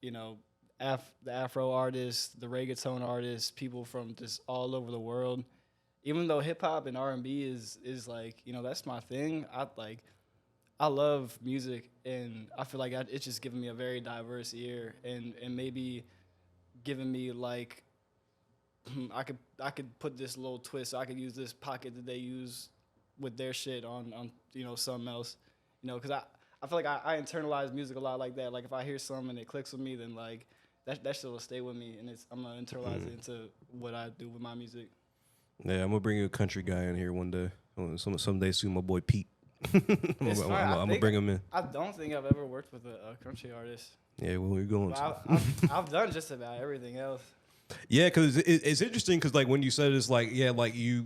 you know, the Afro artists, the reggaeton artists, people from just all over the world. Even though hip hop and R&B is like, you know, that's my thing. I love music, and I feel like it's just giving me a very diverse ear, and maybe giving me like I could put this little twist. I could use this pocket that they use with their shit on you know, something else, you know, because I feel like I internalize music a lot like that. Like if I hear something and it clicks with me, then like that shit will stay with me, and I'm gonna internalize it into what I do with my music. Yeah, I'm gonna bring you a country guy in here one day. Someday soon, my boy Pete. I'm gonna bring him in. I don't think I've ever worked with a country artist. Yeah, where we going? But I've done just about everything else. Yeah, because it's interesting because like when you said it's like like you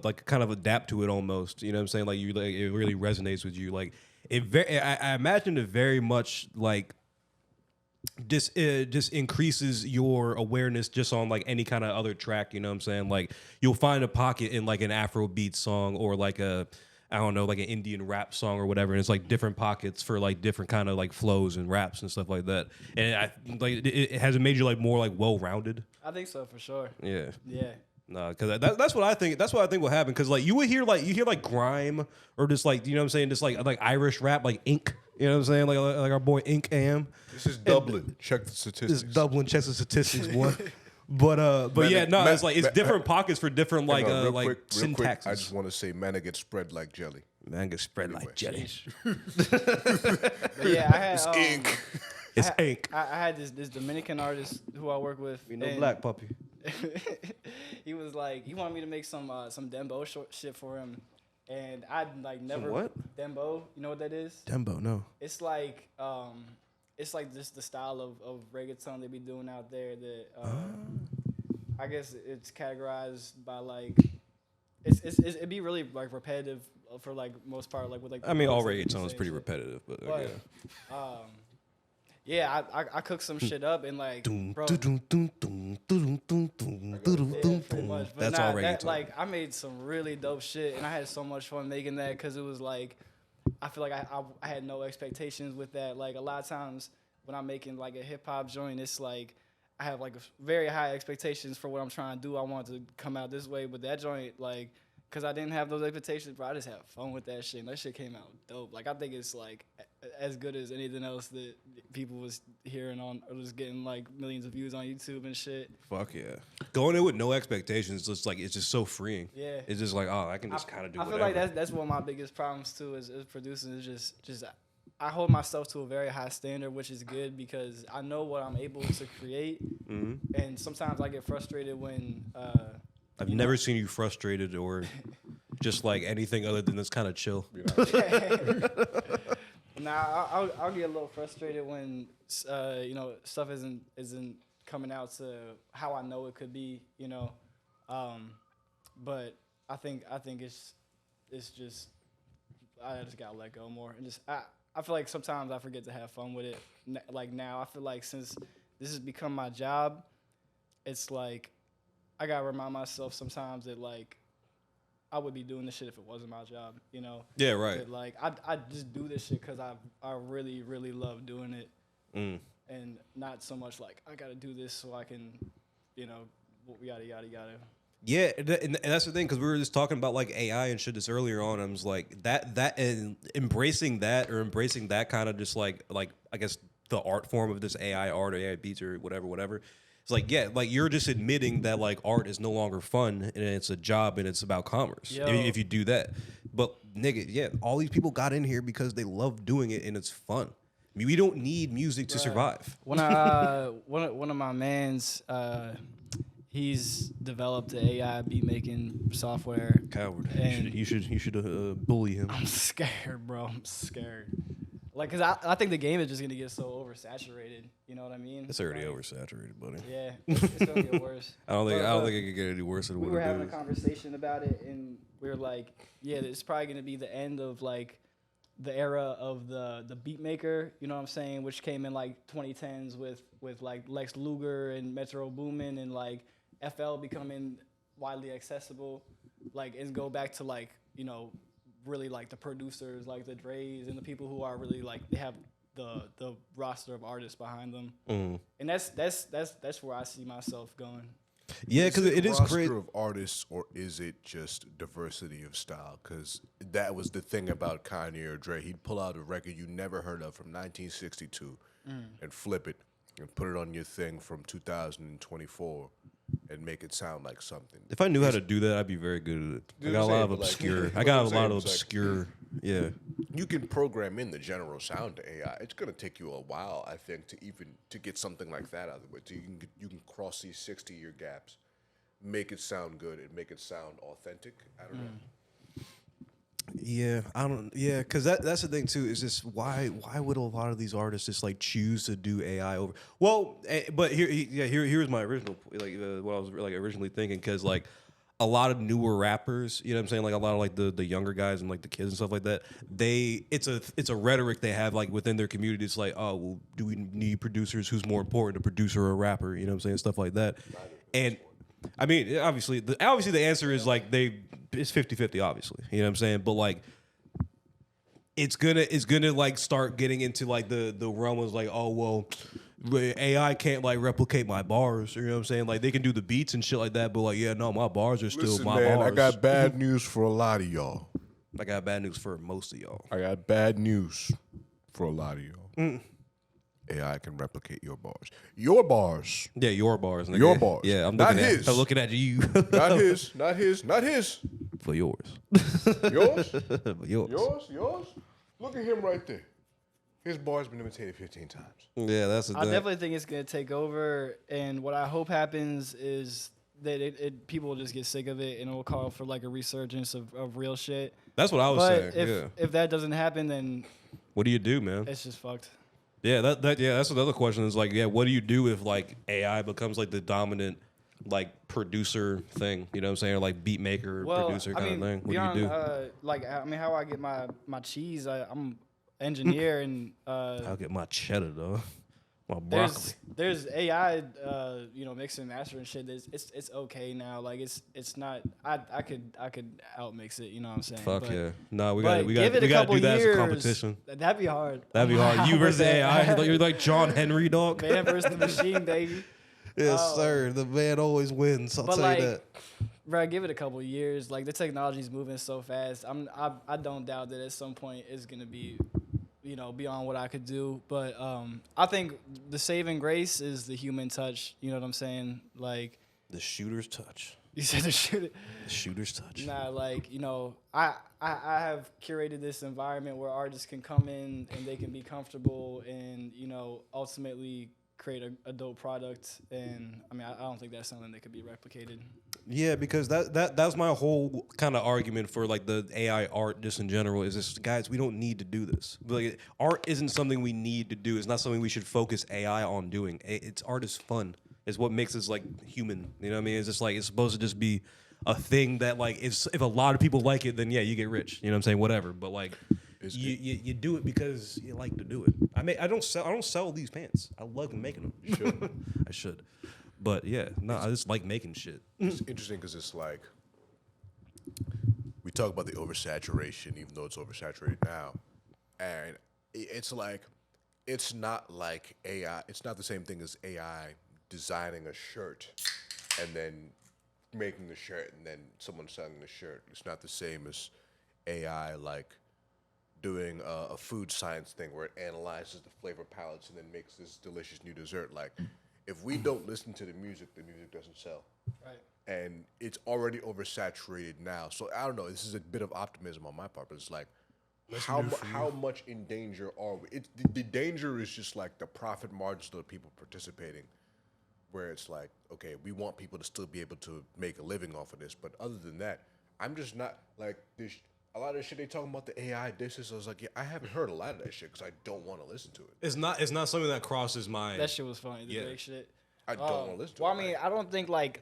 like kind of adapt to it almost. You know what I'm saying? Like you like it really resonates with you. Like I imagine it very much like just increases your awareness just on like any kind of other track. You know what I'm saying? Like you'll find a pocket in like an Afrobeat song or like a I don't know, like an Indian rap song or whatever, and it's like different pockets for like different kind of like flows and raps and stuff like that. And it has made you like more like well rounded. I think so for sure. Yeah. Yeah. No, because that's what I think. That's what I think will happen. Because like you would hear like grime or just like you know what I'm saying, just like Irish rap, like Ink. You know what I'm saying, like our boy Ink Am. This is Dublin. Check the statistics. This Dublin checks the statistics, boy. But yeah, no, it's like it's different pockets for different like syntaxes. Quick, I just want to say, man, it gets spread like jelly. Man gets spread like jelly. But yeah, I had Ink. It's Ink. I had this Dominican artist who I work with. We know and black puppy. he was like, he wanted me to make some Dembo shit for him, and I'd like never what? Dembo. You know what that is? Dembo, no. It's like just the style of reggaeton they be doing out there. That I guess it's categorized by like it'd be really like repetitive for like most part, like with like. I mean, all like, reggaeton is pretty repetitive, but yeah. Yeah, I cooked some shit up and like, bro. Yeah, pretty much. But That's all reggaeton. Like, I made some really dope shit, and I had so much fun making that because it was like, I feel like I had no expectations with that. Like a lot of times when I'm making like a hip hop joint, it's like I have like very high expectations for what I'm trying to do. I want it to come out this way, but that joint like. Cause I didn't have those expectations, but I just had fun with that shit. And that shit came out dope. Like I think it's like as good as anything else that people was hearing on or was getting like millions of views on YouTube and shit. Fuck yeah. Going in with no expectations, it's like it's just so freeing. Yeah. It's just like, oh, I can just kind of do whatever. I feel like that's one of my biggest problems too is producing is just I hold myself to a very high standard, which is good because I know what I'm able to create. Mm-hmm. And sometimes I get frustrated when I've never seen you frustrated or just like anything other than this kind of chill. Nah, I'll get a little frustrated when stuff isn't coming out to how I know it could be, you know. But I think it's just I just gotta let go more and just I feel like sometimes I forget to have fun with it. Like now, I feel like since this has become my job, it's like. I gotta remind myself sometimes that like I would be doing this shit if it wasn't my job, you know. Yeah, right. But, like I just do this shit because I really really love doing it, and not so much like I gotta do this so I can, you know, yada yada yada. Yeah, and that's the thing because we were just talking about like AI and shit this earlier on. I was like that and embracing that kind of just like I guess the art form of this AI art or AI beats or whatever. It's like, yeah, like you're just admitting that like art is no longer fun and it's a job and it's about commerce if you do that. But nigga, yeah, all these people got in here because they love doing it and it's fun. I mean, we don't need music to survive. One of my mans, he's developed the AI beat making software. Coward. You should bully him. I'm scared, bro. I'm scared. Like, cause I think the game is just gonna get so oversaturated. You know what I mean? It's already oversaturated, buddy. Yeah, it's gonna get worse. I don't think it could get any worse than what it is. We were having a conversation about it, and we were like, yeah, it's probably gonna be the end of like the era of the beat maker. You know what I'm saying? Which came in like 2010s with like Lex Luger and Metro Boomin and like FL becoming widely accessible. Like, and go back to like, you know, really like the producers, like the Dre's and the people who are really like they have the roster of artists behind them, and that's where I see myself going. Yeah, because it is great. Roster of artists, or is it just diversity of style? Because that was the thing about Kanye or Dre. He'd pull out a record you never heard of from 1962 and flip it and put it on your thing from 2024 and make it sound like something. If I knew how to do that, I'd be very good at it. I got a lot of obscure. Yeah. You can program in the general sound to AI. It's gonna take you a while, I think, to get something like that out of the way. So you can cross these 60-year gaps, make it sound good, and make it sound authentic. I don't know. Yeah, I don't. Yeah, because that's the thing too. Is just why would a lot of these artists just like choose to do AI over? Well, but here's my original what I was like originally thinking, because like a lot of newer rappers, you know what I'm saying, like a lot of like the younger guys and like the kids and stuff like that. It's a rhetoric they have like within their community. It's like, oh, well, do we need producers? Who's more important, a producer or a rapper? You know what I'm saying, stuff like that. And I mean, obviously the answer is like it's 50-50, obviously. You know what I'm saying? But like it's gonna like start getting into like the realm of like, oh well, AI can't like replicate my bars. You know what I'm saying? Like they can do the beats and shit like that, but like yeah, no, my bars are still Listen, my man, bars. I got bad news for a lot of y'all. I got bad news for most of y'all. I got bad news for a lot of y'all. AI can replicate your bars. Your bars. Yeah, your bars. Nigga. Your bars. Yeah, I'm Not looking his. I'm looking at you. Not his. Not his. Not his. For yours. Yours? For yours. Yours? Yours? Look at him right there. His bar's been imitated 15 times. Yeah, that's the I thing. definitely think it's gonna take over, and what I hope happens is that people will just get sick of it, and it will call for like a resurgence of real shit. That's what I was But saying. if that doesn't happen, then What do you do, man? it's just fucked. Yeah, that's another question. Is like, yeah, what do you do if like AI becomes like the dominant like producer thing? You know what I'm saying? Or like beat maker, producer kind of thing. What beyond, do you do? how I get my cheese, I'm engineer and I'll get my cheddar though. My broccoli. there's AI mix and master and shit. It's okay now. Like it's not. I could outmix it. You know what I'm saying? Fuck yeah. No, we but got give it a to couple do that as a years, competition. That'd be hard. That'd be hard. You versus With AI. that. You're like John Henry, dog. Man versus the machine, baby. Yes, sir. The man always wins. I'll But tell like, you that. bro, give it a couple years. Like the technology's moving so fast. I don't doubt that at some point it's gonna be, beyond what I could do. But I think the saving grace is the human touch. You know what I'm saying? Like The shooter's touch. you said, the shooter. The shooter's touch. Nah, like I have curated this environment where artists can come in and they can be comfortable and ultimately create a dope product. And I mean, I don't think that's something that could be replicated. Yeah, because that's my whole kind of argument for like the AI art just in general is this, guys, we don't need to do this. Like art isn't something we need to do. It's not something we should focus AI on doing. Art is fun. It's what makes us like human. You know what I mean? It's just like it's supposed to just be a thing that like if a lot of people like it, then yeah, you get rich. You know what I'm saying? Whatever. But like you do it because you like to do it. I don't sell these pants. I love making them. You should. I should. But yeah, no, I just like making shit. It's interesting because it's like we talk about the oversaturation, even though it's oversaturated now, and it's like it's not like AI. It's not the same thing as AI designing a shirt and then making the shirt and then someone selling the shirt. It's not the same as AI like doing a food science thing where it analyzes the flavor palettes and then makes this delicious new dessert. Like, if we don't listen to the music doesn't sell. Right. And it's already oversaturated now. So I don't know. This is a bit of optimism on my part, but it's like, how much in danger are we? The danger is just like the profit margins of the people participating, where it's like, okay, we want people to still be able to make a living off of this, but other than that, I'm just not like this. A lot of the shit they talking about the AI dishes, I was like, yeah, I haven't heard a lot of that shit because I don't want to listen to it. It's not something that crosses my. That shit was funny. The Yeah. Drake shit. I don't want to listen to it. Well, I mean, I don't think like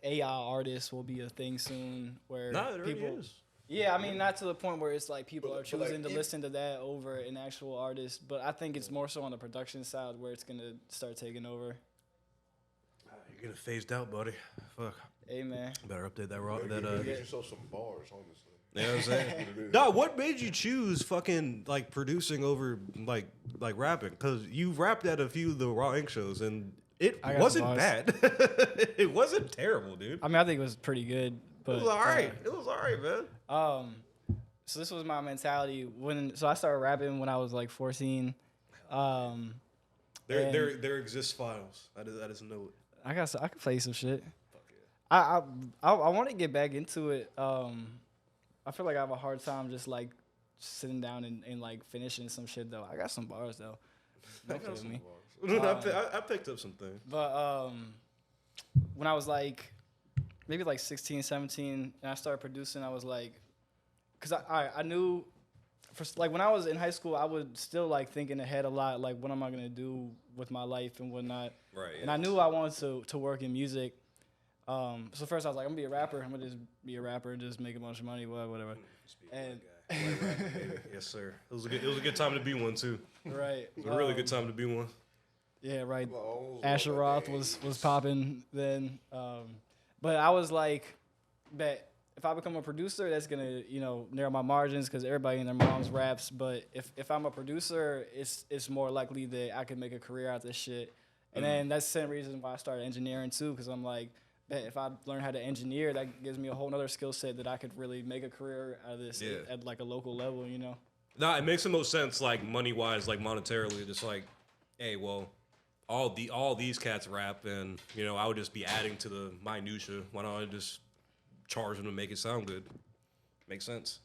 AI artists will be a thing soon where No, it already people. is. Yeah, I mean, not to the point where it's like people are But choosing like, to listen to that over an actual artist, but I think it's more so on the production side where it's gonna start taking over. You're getting phased out, buddy. Fuck. Hey man, Better update that. Get yourself some bars, honestly. You know what I'm saying? Dog, what made you choose fucking like producing over like rapping? Because you rapped at a few of the Raw Ink shows and it I got wasn't some bad. It wasn't terrible, dude. I mean, I think it was pretty good, but It was all right. It was all right, man. So this was my mentality so I started rapping when I was like 14. There exists files. I just know it. I can play some shit. Fuck yeah. I want to get back into it. I feel like I have a hard time just like sitting down and like finishing some shit though. I got some bars though. Don't play with me. I picked up some things. But when I was like maybe like 16, 17, and I started producing, I was like, cause I knew, like when I was in high school, I was still like thinking ahead a lot, like what am I gonna do with my life and whatnot. Right. And I knew I wanted to work in music. So first I was like, I'm gonna be a rapper. I'm gonna just be a rapper and just make a bunch of money, whatever. And Yes, sir. It was a good time to be one too. right, It was a really good time to be one. yeah, right. Asher Roth was popping then, but I was like, bet if I become a producer, that's gonna, narrow my margins because everybody and their moms raps. But if I'm a producer, it's more likely that I can make a career out of this shit. And then that's the same reason why I started engineering too, because I'm like, if I learn how to engineer, that gives me a whole other skill set that I could really make a career out of this at like a local level, Nah, it makes the most sense, like money wise, like monetarily. Just like, hey, well, all these cats rap, and I would just be adding to the minutia. Why don't I just charge them to make it sound good? Makes sense.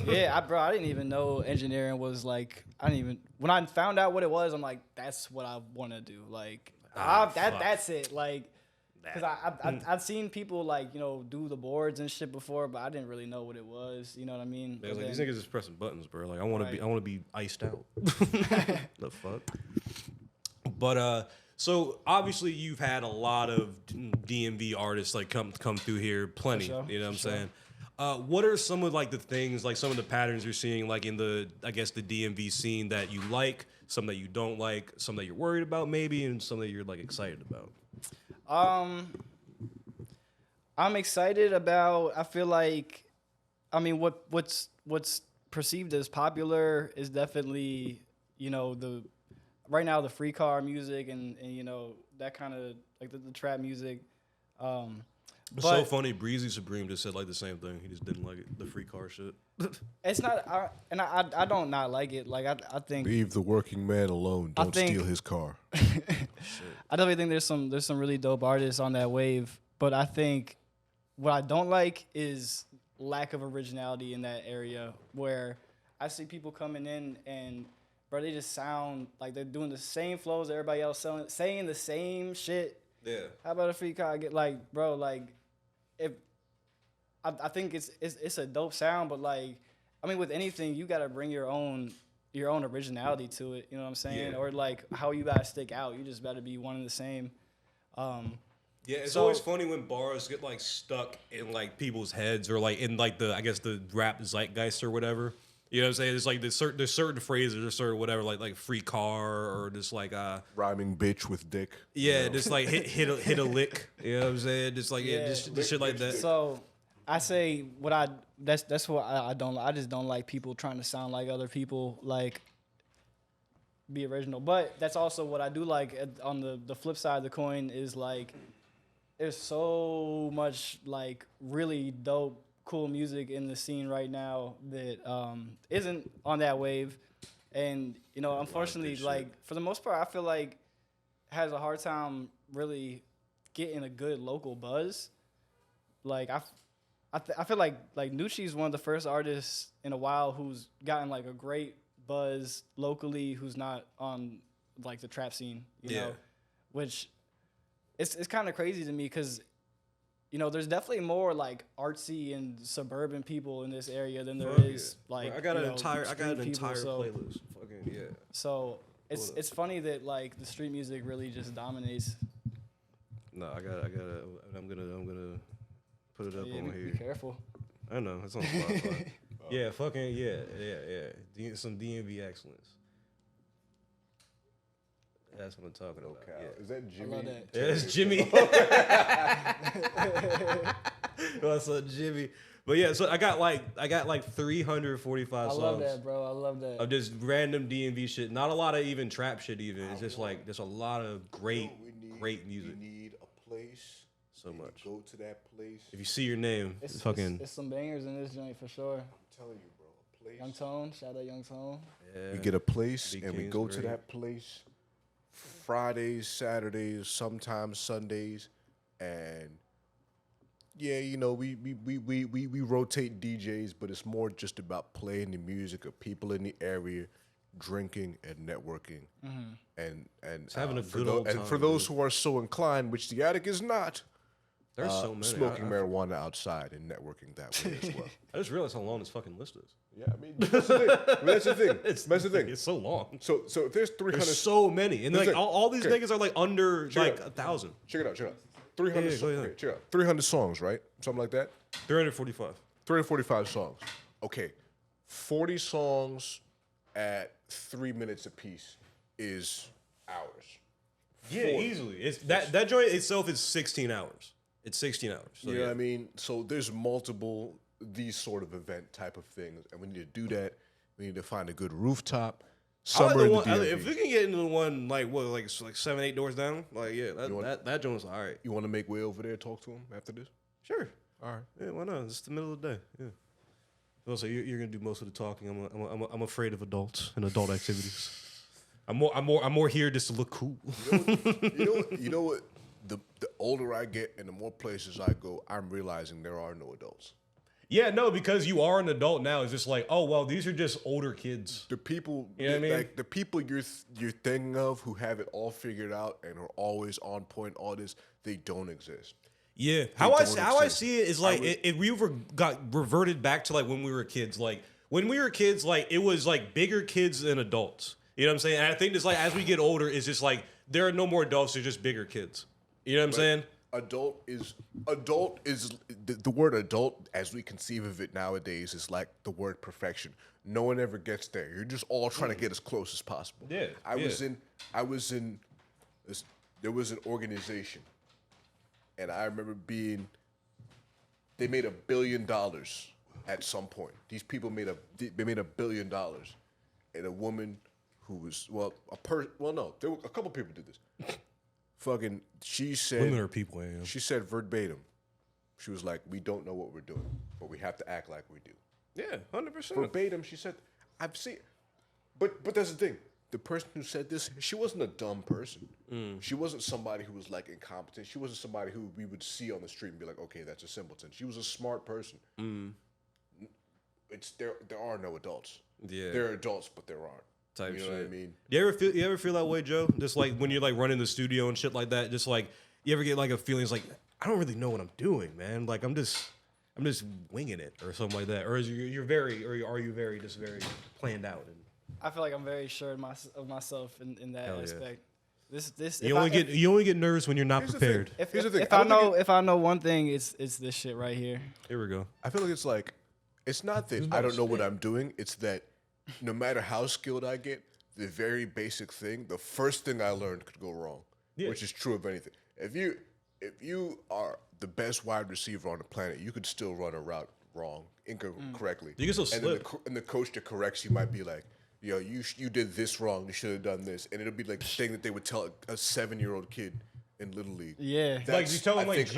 Yeah, I didn't even know engineering was like. When I found out what it was, I'm like, that's what I want to do. Like, that's it. Like, because I've seen people like do the boards and shit before, but I didn't really know what it was. You know what I mean? Yeah, like, these niggas just pressing buttons, bro. Like I want to be iced out. The fuck. But so obviously you've had a lot of DMV artists like come through here, plenty. Sure, you know what I'm saying? What are some of like the things, like some of the patterns you're seeing, like in the the DMV scene that you like, some that you don't like, some that you're worried about maybe, and some that you're like excited about? I'm excited about. I feel like, what's perceived as popular is definitely the right now the free car music and that kind of like the trap music. It's so funny. Breezy Supreme just said like the same thing. He just didn't like it, the free car shit. It's not, I don't not like it. Like I think Leave the working man alone. Don't steal his car. I definitely think there's some really dope artists on that wave, but I think what I don't like is lack of originality in that area where I see people coming in and bro, they just sound like they're doing the same flows everybody else saying the same shit. Yeah. How about a free car? Get like, bro, like if I think it's a dope sound, but like with anything you gotta bring your own originality to it. You know what I'm saying? Yeah. Or like how you gotta stick out. You just gotta be one and the same. Yeah, it's always funny when bars get like stuck in like people's heads or like in like the rap zeitgeist or whatever. You know what I'm saying? It's like there's certain phrases or certain whatever like free car or just like rhyming bitch with dick. Yeah, just like hit a lick. You know what I'm saying? Just like just shit like that. So I say that's what I don't. I just don't like people trying to sound like other people, like be original. But that's also what I do like. On the flip side of the coin is like there's so much like really dope, cool music in the scene right now that isn't on that wave, and unfortunately, like for the most part, I feel like has a hard time really getting a good local buzz. Like I feel like Nucci's one of the first artists in a while who's gotten like a great buzz locally, who's not on like the trap scene, you know, which it's kind of crazy to me because there's definitely more like artsy and suburban people in this area than there is like I got an entire so, playlist. Fucking yeah. So it's funny that like the street music really just dominates. No, I'm gonna put it up on here. Be careful. I know it's on Spotify. Yeah, fucking yeah. Some DMV excellence. That's what I'm talking about. Yeah. Is that Jimmy? I love that. Yeah, it's Jimmy. What's up, Jimmy? But yeah, so I got like 345 songs. I love that, bro. I love that. Of just random DMV shit. Not a lot of even trap shit. Even it's just like there's a lot of great music. We need a place. So much. Go to that place. If you see your name, it's fucking. It's some bangers in this joint for sure. I'm telling you, bro. A place. Young Tone, shout out Young Tone. We get a place Big and we King's go to great. that place Fridays, Saturdays, sometimes Sundays, and yeah, we rotate DJs, but it's more just about playing the music of people in the area, drinking and networking, and having a for good tho- old and time, for those who are so inclined, which the attic is not. There's so many. Smoking marijuana outside and networking that way as well. I just realized how long this fucking list is. Yeah, I mean that's the thing. That's the thing. It's so long. So if there's 300, There's so many, and like Listen, all these okay. niggas are like under Check it like out. 1,000. check it out. 300 Yeah, go ahead. okay, check it out. 300 songs, right? Something like that. 345. 345 songs. Okay. 40 songs at 3 minutes apiece is hours. Yeah, easily. It's that joint itself is 16 hours. It's 16 hours. So You know what I mean? So there's multiple these sort of event type of things, and we need to do that. We need to find a good rooftop I like somewhere the in one, the DMV. if we can get into the one like 7-8 doors down, like that joint's all right. You want to make way over there and talk to him after this? Sure. All right. Yeah, why not? It's the middle of the day. Yeah. Also, you're gonna do most of the talking. I'm afraid of adults and adult activities. I'm more here just to look cool. You know what? The older I get and the more places I go, I'm realizing there are no adults. Yeah, no, because you are an adult now. It's just like, oh well, these are just older kids. The people, You know what I mean? like the people you're thinking of who have it all figured out and are always on point, all this, they don't exist. Yeah, how I exist. see it is like if we got reverted back to like when we were kids. Like when we were kids, like it was like bigger kids than adults. You know what I'm saying? And I think it's like as we get older, it's just like there are no more adults. They're just bigger kids. You know what I'm saying? Adult is the word adult as we conceive of it nowadays is like the word perfection. No one ever gets there. You're just all trying to get as close as possible. Yeah, I was in this, there was an organization, and I remember they made $1 billion at some point. These people made $1 billion, and a woman who was there were a couple people did this. Fucking, she said, Women are people. Yeah. she said verbatim, she was like, we don't know what we're doing, but we have to act like we do. Yeah, 100%. Verbatim, she said, I've seen, but that's the thing. The person who said this, she wasn't a dumb person. She wasn't somebody who was like incompetent. She wasn't somebody who we would see on the street and be like, okay, that's a simpleton. She was a smart person. There are no adults. Yeah. There are adults, but there aren't. Type you know shit. what I mean? You ever feel that way, Joe? Just like when you're like running the studio and shit like that. Just like you ever get like a feeling, it's like I don't really know what I'm doing, man. Like I'm just winging it or something like that. Or are you very planned out? And I feel like I'm very sure of myself in that Hell yeah. aspect. This you only get nervous when you're not Here's the thing. prepared. Here's the thing. If I know one thing, it's this shit right here. Here we go. I feel like it's not that I don't know what I'm doing. It's that no matter how skilled I get, the very basic thing, the first thing I learned could go wrong, which is true of anything. If you are the best wide receiver on the planet, you could still run a route wrong, incorrectly. You can still slip. And the coach that corrects you might be like, yo, you did this wrong. You should have done this. And it'll be like the thing that they would tell a 7-year-old kid in Little League. Yeah. Like you tell him like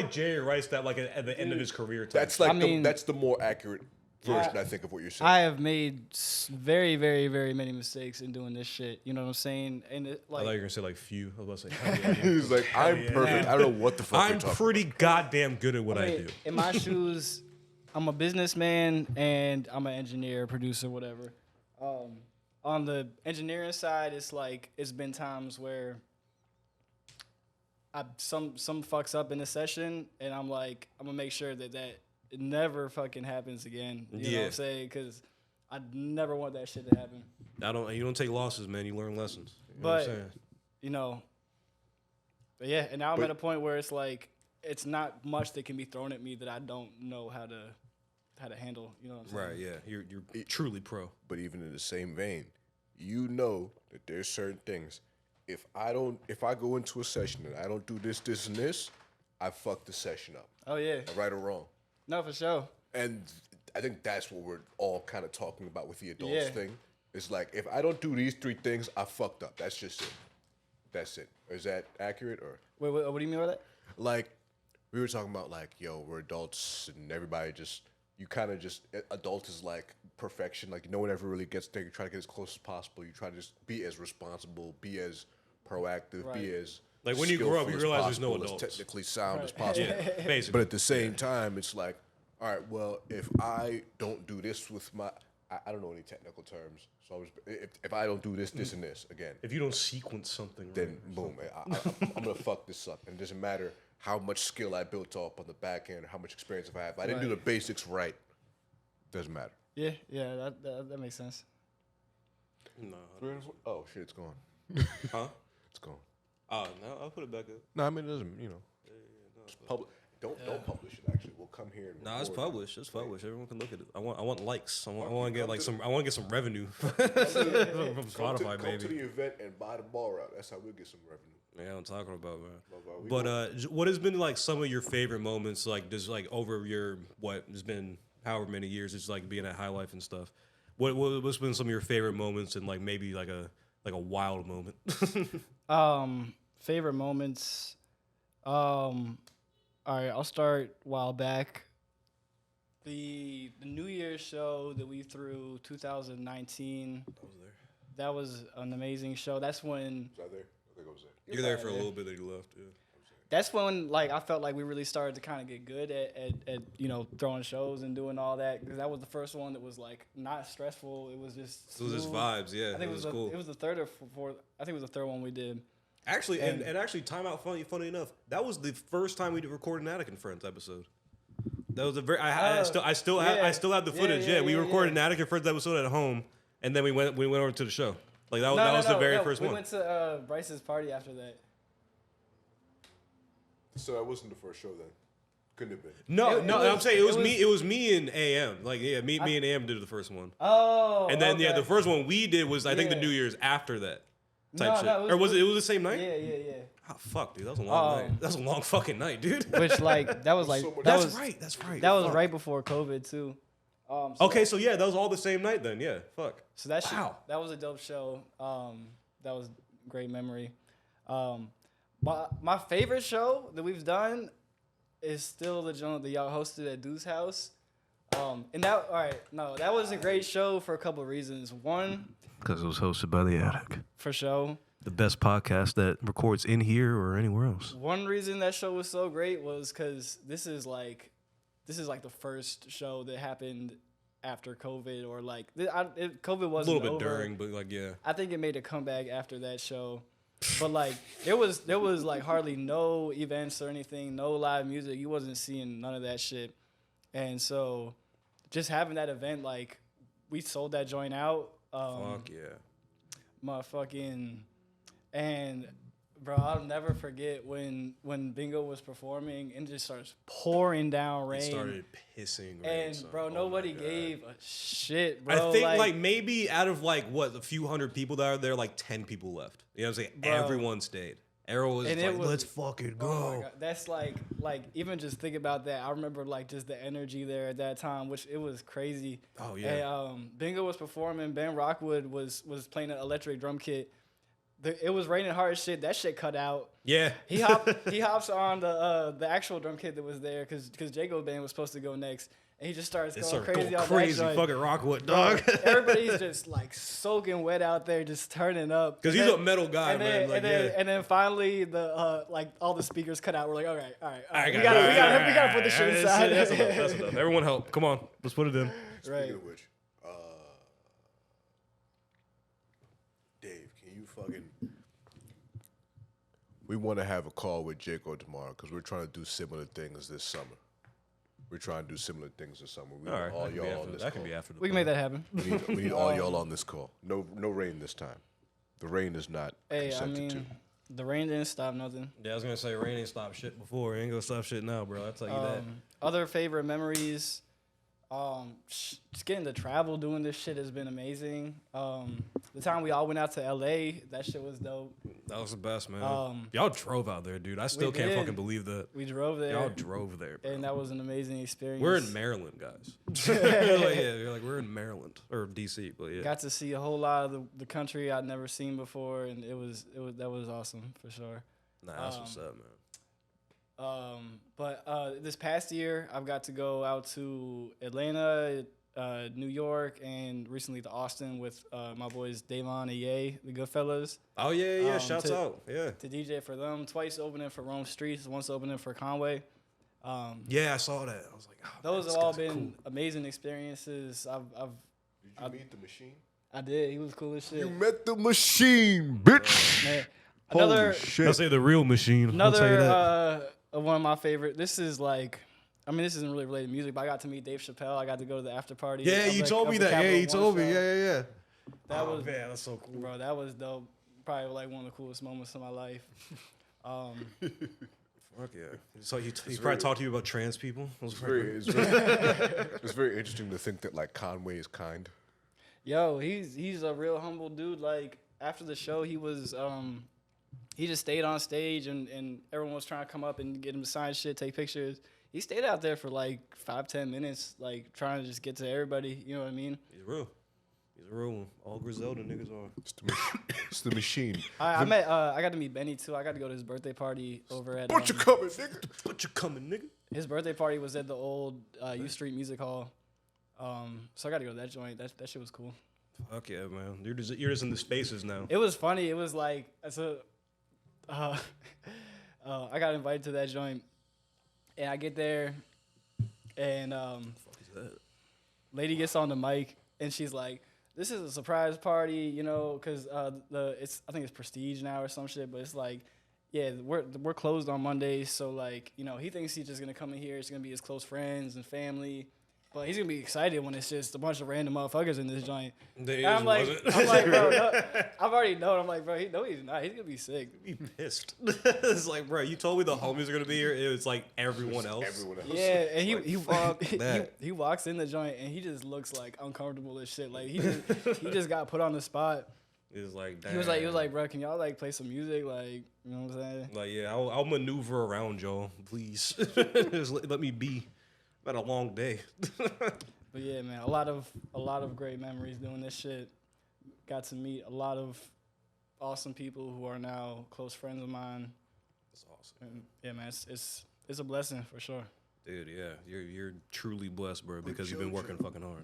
Jerry Rice that like at the end of his career. That's like that's the more accurate version, I think, of what you're saying. I have made very, very, very many mistakes in doing this shit. You know what I'm saying? And I thought you were gonna say like few. I was about to say. He's like, I'm perfect. I don't know what the fuck I'm you're talking pretty goddamn good at what I do. In my shoes, I'm a businessman and I'm an engineer, producer, whatever. On the engineering side, it's like it's been times where some fucks up in a session, and I'm like, I'm gonna make sure that it never fucking happens again. You know what I'm saying? Because I never want that shit to happen. You don't take losses, man. You learn lessons. You know But what I'm saying? you know, but yeah, and now I'm at a point where it's like it's not much that can be thrown at me that I don't know how to handle. You know what I'm saying? Right? Yeah. You're truly pro. But even in the same vein, you know that there's certain things. If I go into a session and I don't do this, this, and this, I fuck the session up. Oh yeah. Right or wrong. No, for sure. And I think that's what we're all kind of talking about with the adults thing. It's like, if I don't do these 3 things, I fucked up. That's just it. That's it. Is that accurate? Or Wait, what do you mean by that? like, we were talking about like, yo, we're adults and everybody adult is like perfection. Like no one ever really gets there. You try to get as close as possible. You try to just be as responsible, be as proactive, be as Like when you grow up, you skillful as realize there's no possible, as adults. technically sound as possible. Yeah, basically. But at the same time, it's like, all right, well, if I don't do this with I don't know any technical terms. So if I don't do this, this, and this again, If you don't sequence something, then boom, I'm gonna fuck this up. And it doesn't matter how much skill I built up on the back end, or how much experience if I have. If I didn't do the basics right, doesn't matter. Yeah, that makes sense. No. Oh shit, it's gone. Huh? It's gone. Oh no, I'll put it back up. No, I mean it doesn't. You know, it's public. Don't publish it. Actually, we'll come here. And No, it's record it. published. It's published. Everyone can look at it. I want likes. I want to get like some. I want to get some revenue from Come Spotify, to baby. the event and buy the ball route. That's how we'll get some revenue. Yeah, I'm talking about, man. We But go- what has been like some of your favorite moments, like just like over your what has been however many years, it's like being at High Life and stuff. What's been some of your favorite moments and like maybe like a wild moment? Favorite moments. All right, I'll start a while back. The New Year's show that we threw 2019. I was there. That was an amazing show. That's when Was I there? I think I was there. You're there for a little bit, then you left. Yeah. that's when like I felt like we really started to kind of get good at throwing shows and doing all that, because that was the first one that was like not stressful. It was just It was just smooth. vibes. Yeah, I think it was cool. it was the third or fourth. I think it was the third one we did. Actually, and actually, time out. Funny enough, that was the first time we did record an Attic and Friends episode. That was a very. I still have the footage. Yeah, we recorded an Attic and Friends episode at home, and then we went over to the show. Like that was the very first one. We went to Bryce's party after that. So that wasn't the first show then. Couldn't have been. No, I'm was- saying it was- it was me and AM. Like me and AM did the first one, Oh, and then okay. the first one we did was I think the Yeah. New Year's after that type No, shit. no, Or was it? It was the same night. Yeah. Oh, fuck, dude, that was a long Um, night. That was a long fucking night, dude. Which like that was like so much- that That's was right. That's right. that was Fuck. right before COVID too. Okay, so yeah, that was all the same night then. Yeah, fuck. So that shit, Wow. that was a dope show. That was great memory. My favorite show that we've done is still the joint that y'all hosted at Deuce House. And that that was a great show for a couple of reasons. One, Because it was hosted by the Attic, for show. the best podcast that records in here or anywhere else. One reason that show was so great was because this is like the first show that happened after COVID, or like COVID A wasn't little bit over. during, but like yeah. I think it made a comeback after that show. But like there was like hardly no events or anything, no live music. You wasn't seeing none of that shit. And so just having that event, like we sold that joint out. Fuck yeah. Motherfucking, and bro, I'll never forget when Bingo was performing and it just starts pouring down rain. It started pissing rain. and son. bro, Oh nobody my God. gave a shit, bro. I think like maybe out of like what a few hundred people that are there, like 10 people left. You know what I'm saying? Bro. Everyone stayed. Everyone was And like, it was- let's fucking go. Oh my God. That's like even just think about that. I remember like just the energy there at that time, which it was crazy. Oh, yeah. And Bingo was performing. Ben Rockwood was playing an electric drum kit. It was raining hard as shit. That shit cut out. Yeah. He hops on the actual drum kit that was there because JoJo band was supposed to go next, and he just starts It going started crazy. going on crazy. that joint. Fucking Rockwood, dog. Everybody's just like soaking wet out there, just turning up. Because And he's then- a metal guy, and man. then, Like, and, then, yeah. and then finally the like all the speakers cut out. We're like, all right. I We got gotta it. we gotta put this shit inside. That's enough. That's enough. Everyone help. Come on. Let's put it in. Speaking Right. of which, Dave, can you fucking? We want to have a call with JoJo tomorrow because we're trying to do similar things this summer. We're trying to do similar things this summer. We All need right. all That can be y'all on after- this that call. can be after the We can make that happen. We need all y'all on this call. No rain this time. The rain is not Hey, I consented to. mean, the rain didn't stop nothing. Yeah, I was going to say, rain ain't stopped shit before. It ain't going to stop shit now, bro. I'll tell you that. Other favorite memories, just getting to travel doing this shit has been amazing. The time we all went out to LA, that shit was dope. That was the best, man. Y'all drove out there, dude. I still can't did. fucking believe that. We drove there. Y'all drove there, bro. And that was an amazing experience. We're in Maryland, guys. We're in Maryland or DC, but yeah. Got to see a whole lot of the country I'd never seen before, and that was awesome for sure. Nah, that's what's up, man. But this past year, I've got to go out to Atlanta, New York, and recently to Austin with my boys Davon and Ye, the Goodfellas, Oh yeah. Shouts to- out. Yeah. to DJ for them. Twice opening for Rome Streets, once opening for Conway. Yeah, I saw that. I was like, oh, Those man, have all these guys are been amazing experiences. Did you meet the machine? I did. He was cool as shit. You met the machine, bitch. Man, Holy another shit. I'll say the real machine. I'll tell you that. Another one of my favorite. This is like, I mean, this isn't really related to music, but I got to meet Dave Chappelle. I got to go to the after party. Yeah, of you the- told of me the that. Yeah, Capital you One told me. show. Yeah. That Oh, was, man, that's so cool. bro. That was dope. Probably like one of the coolest moments of my life. Fuck yeah. So he probably talked to you about trans people. It was It's very interesting to think that like Conway is kind. Yo, he's a real humble dude. Like after the show, he he just stayed on stage, and everyone was trying to come up and get him to sign shit, take pictures. He stayed out there for like 5-10 minutes, like trying to just get to everybody. You know what I mean? He's real. He's a real one. All Griselda niggas are. It's the machine. I got to meet Benny too. I got to go to his birthday party over at. What you coming, nigga? But you coming, nigga? His birthday party was at the old U Street Music Hall. So I got to go to that joint. That shit was cool. Fuck yeah, man. You're just in the spaces now. It was funny. It was like I got invited to that joint, and I get there, and Fuck is that? lady gets on the mic, and she's like, "This is a surprise party, you know, because I think it's Prestige now or some shit, but it's like, yeah, we're closed on Mondays, so like, you know, he thinks he's just gonna come in here. It's gonna be his close friends and family." But he's gonna be excited when it's just a bunch of random motherfuckers in this joint. And I'm like, bro, no, I've already known. I'm like, bro, he's not. He's gonna be sick. Be pissed. It's like, bro, you told me the homies are gonna be here. It was like everyone else. Yeah, and Fuck that. he walks in the joint and he just looks like uncomfortable as shit. Like he just got put on the spot. It was like, damn. He was like, bro, can y'all like play some music? Like, you know what I'm saying? Like, yeah, I'll maneuver around y'all, please. Just let me be. I've had a long day. But yeah, man, a lot of great memories doing this shit. Got to meet a lot of awesome people who are now close friends of mine. That's awesome. And yeah, man, it's a blessing for sure. Dude, yeah, you're truly blessed, bro, because you've been working fucking hard.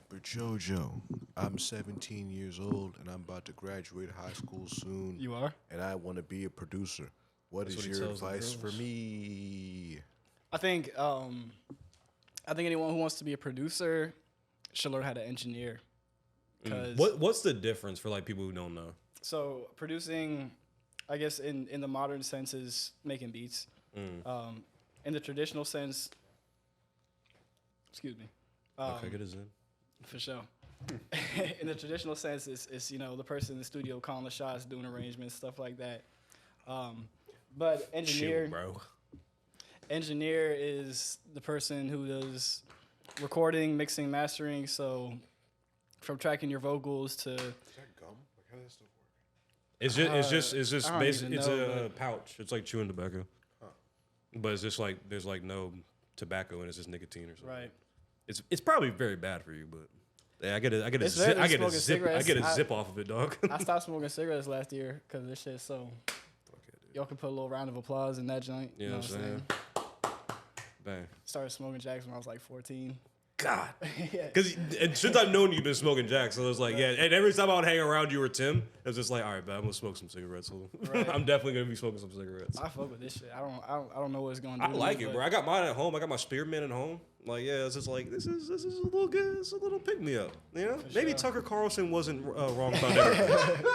But JoJo, I'm 17 years old and I'm about to graduate high school soon. You are? And I want to be a producer. What That's is what he your tells the advice for girls. me? I think anyone who wants to be a producer should learn how to engineer. Cause What's the difference for like people who don't know? So producing, I guess in the modern sense, is making beats. In the traditional sense, excuse me. Okay, get us in. For sure. In the traditional sense, it's you know, the person in the studio calling the shots, doing arrangements, stuff like that. But engineer, Chill, bro. engineer is the person who does recording, mixing, mastering. So from tracking your vocals to Is that gum? Like, how does that stuff work? It's just I don't basically even it's know, a pouch. It's like chewing tobacco, but it's just like there's like no tobacco and it's just nicotine or something. right. It's probably very bad for you, but yeah, I get a It's better than smoking zip cigarettes. zip off of it, dog. I stopped smoking cigarettes last year because of this shit. So Fuck yeah, dude. y'all can put a little round of applause in that joint. You know what I'm saying? Bang. Started smoking jacks when I was like 14. God. Yeah. Because since I've known you've been smoking jacks, so it was like, yeah. And every time I would hang around you or Tim, it was just like, all right, man, I'm gonna smoke some cigarettes. So Right. I'm definitely gonna be smoking some cigarettes. I fuck with this shit. I don't know what it's gonna do. I to like me, it, but bro. I got mine at home. I got my spearmint at home. Like, yeah, it's just like this is a little good. It's a little pick me up. You know, maybe sure. Tucker Carlson wasn't wrong about everything.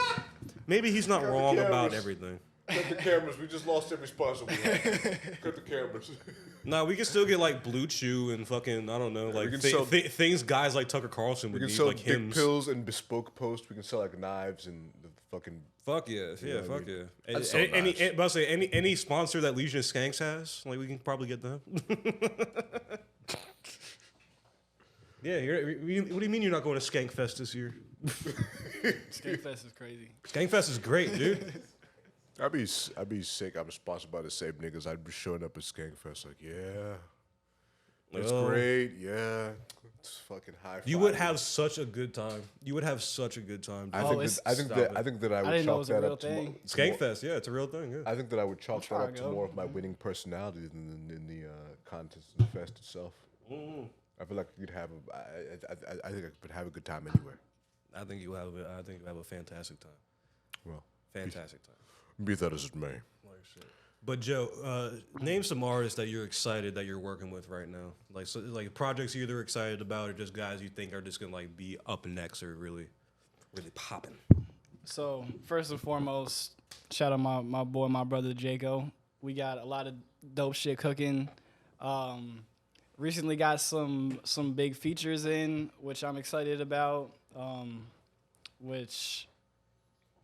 Maybe he's not Cut the wrong about cameras. everything. Cut the cameras. We just lost every sponsor we had. Cut the cameras. No, we can still get like Blue Chew and fucking I don't know, like can sell- things guys like Tucker Carlson We would can need, sell like dick hymns. pills and bespoke posts. We can sell like knives and the fucking. Fuck yeah, yeah, know what I fuck mean? yeah. I'd sell Any, knives. but I'll say any sponsor that Legion Skanks has, like we can probably get them. Yeah, what do you mean you're not going to Skank Fest this year? Skankfest is crazy. Skank Fest is great, dude. I'd be sick. I'm sponsored by the same niggas. I'd be showing up at Skankfest like, yeah, it's Oh. great. Yeah, it's fucking high. You would have such a good time. You would have such a good time. I dude. think it's- that, I think Stop that it. I think that I I would didn't know it chalk was a that real up to thing. more, Skank Fest, yeah, it's a real thing. Yeah. I think that I would chalk that try up to to go. more of my winning personality than in the contest and the fest itself. I feel like you'd have. I think I could have a good time anywhere. I think you have a fantastic time. Well, Fantastic time. be that as it may. But Joe, name some artists that you're excited that you're working with right now. Like projects you're either excited about or just guys you think are just gonna like be up next or really popping. So first and foremost, shout out my boy, my brother JoJo. We got a lot of dope shit cooking. Recently got some big features in, which I'm excited about. Which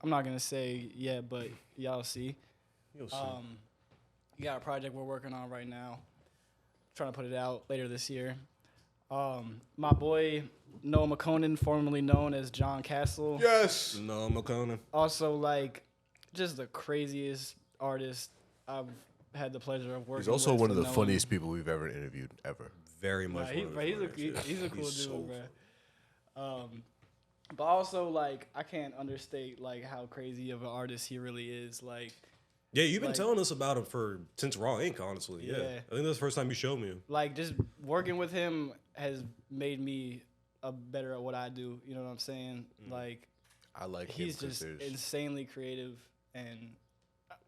I'm not gonna say yet, but y'all see. You'll see. You got a project we're working on right now. Trying to put it out later this year. My boy Noah McConan, formerly known as John Castle. Yes. No, McConan. Also, like, just the craziest artist I've had the pleasure of working. He's also with one of and the knowing. funniest people we've ever interviewed ever. Very much. Nah, one of the funniest, he's a cool He's dude, so bro. But also like I can't understate like how crazy of an artist he really is. Like Yeah, you've been Like- telling us about him since Raw Inc. Honestly, yeah. Yeah. I think that's the first time you showed me him. like just working with him has made me a better at what I do. You know what I'm saying? Like I like him he's because just there's insanely creative and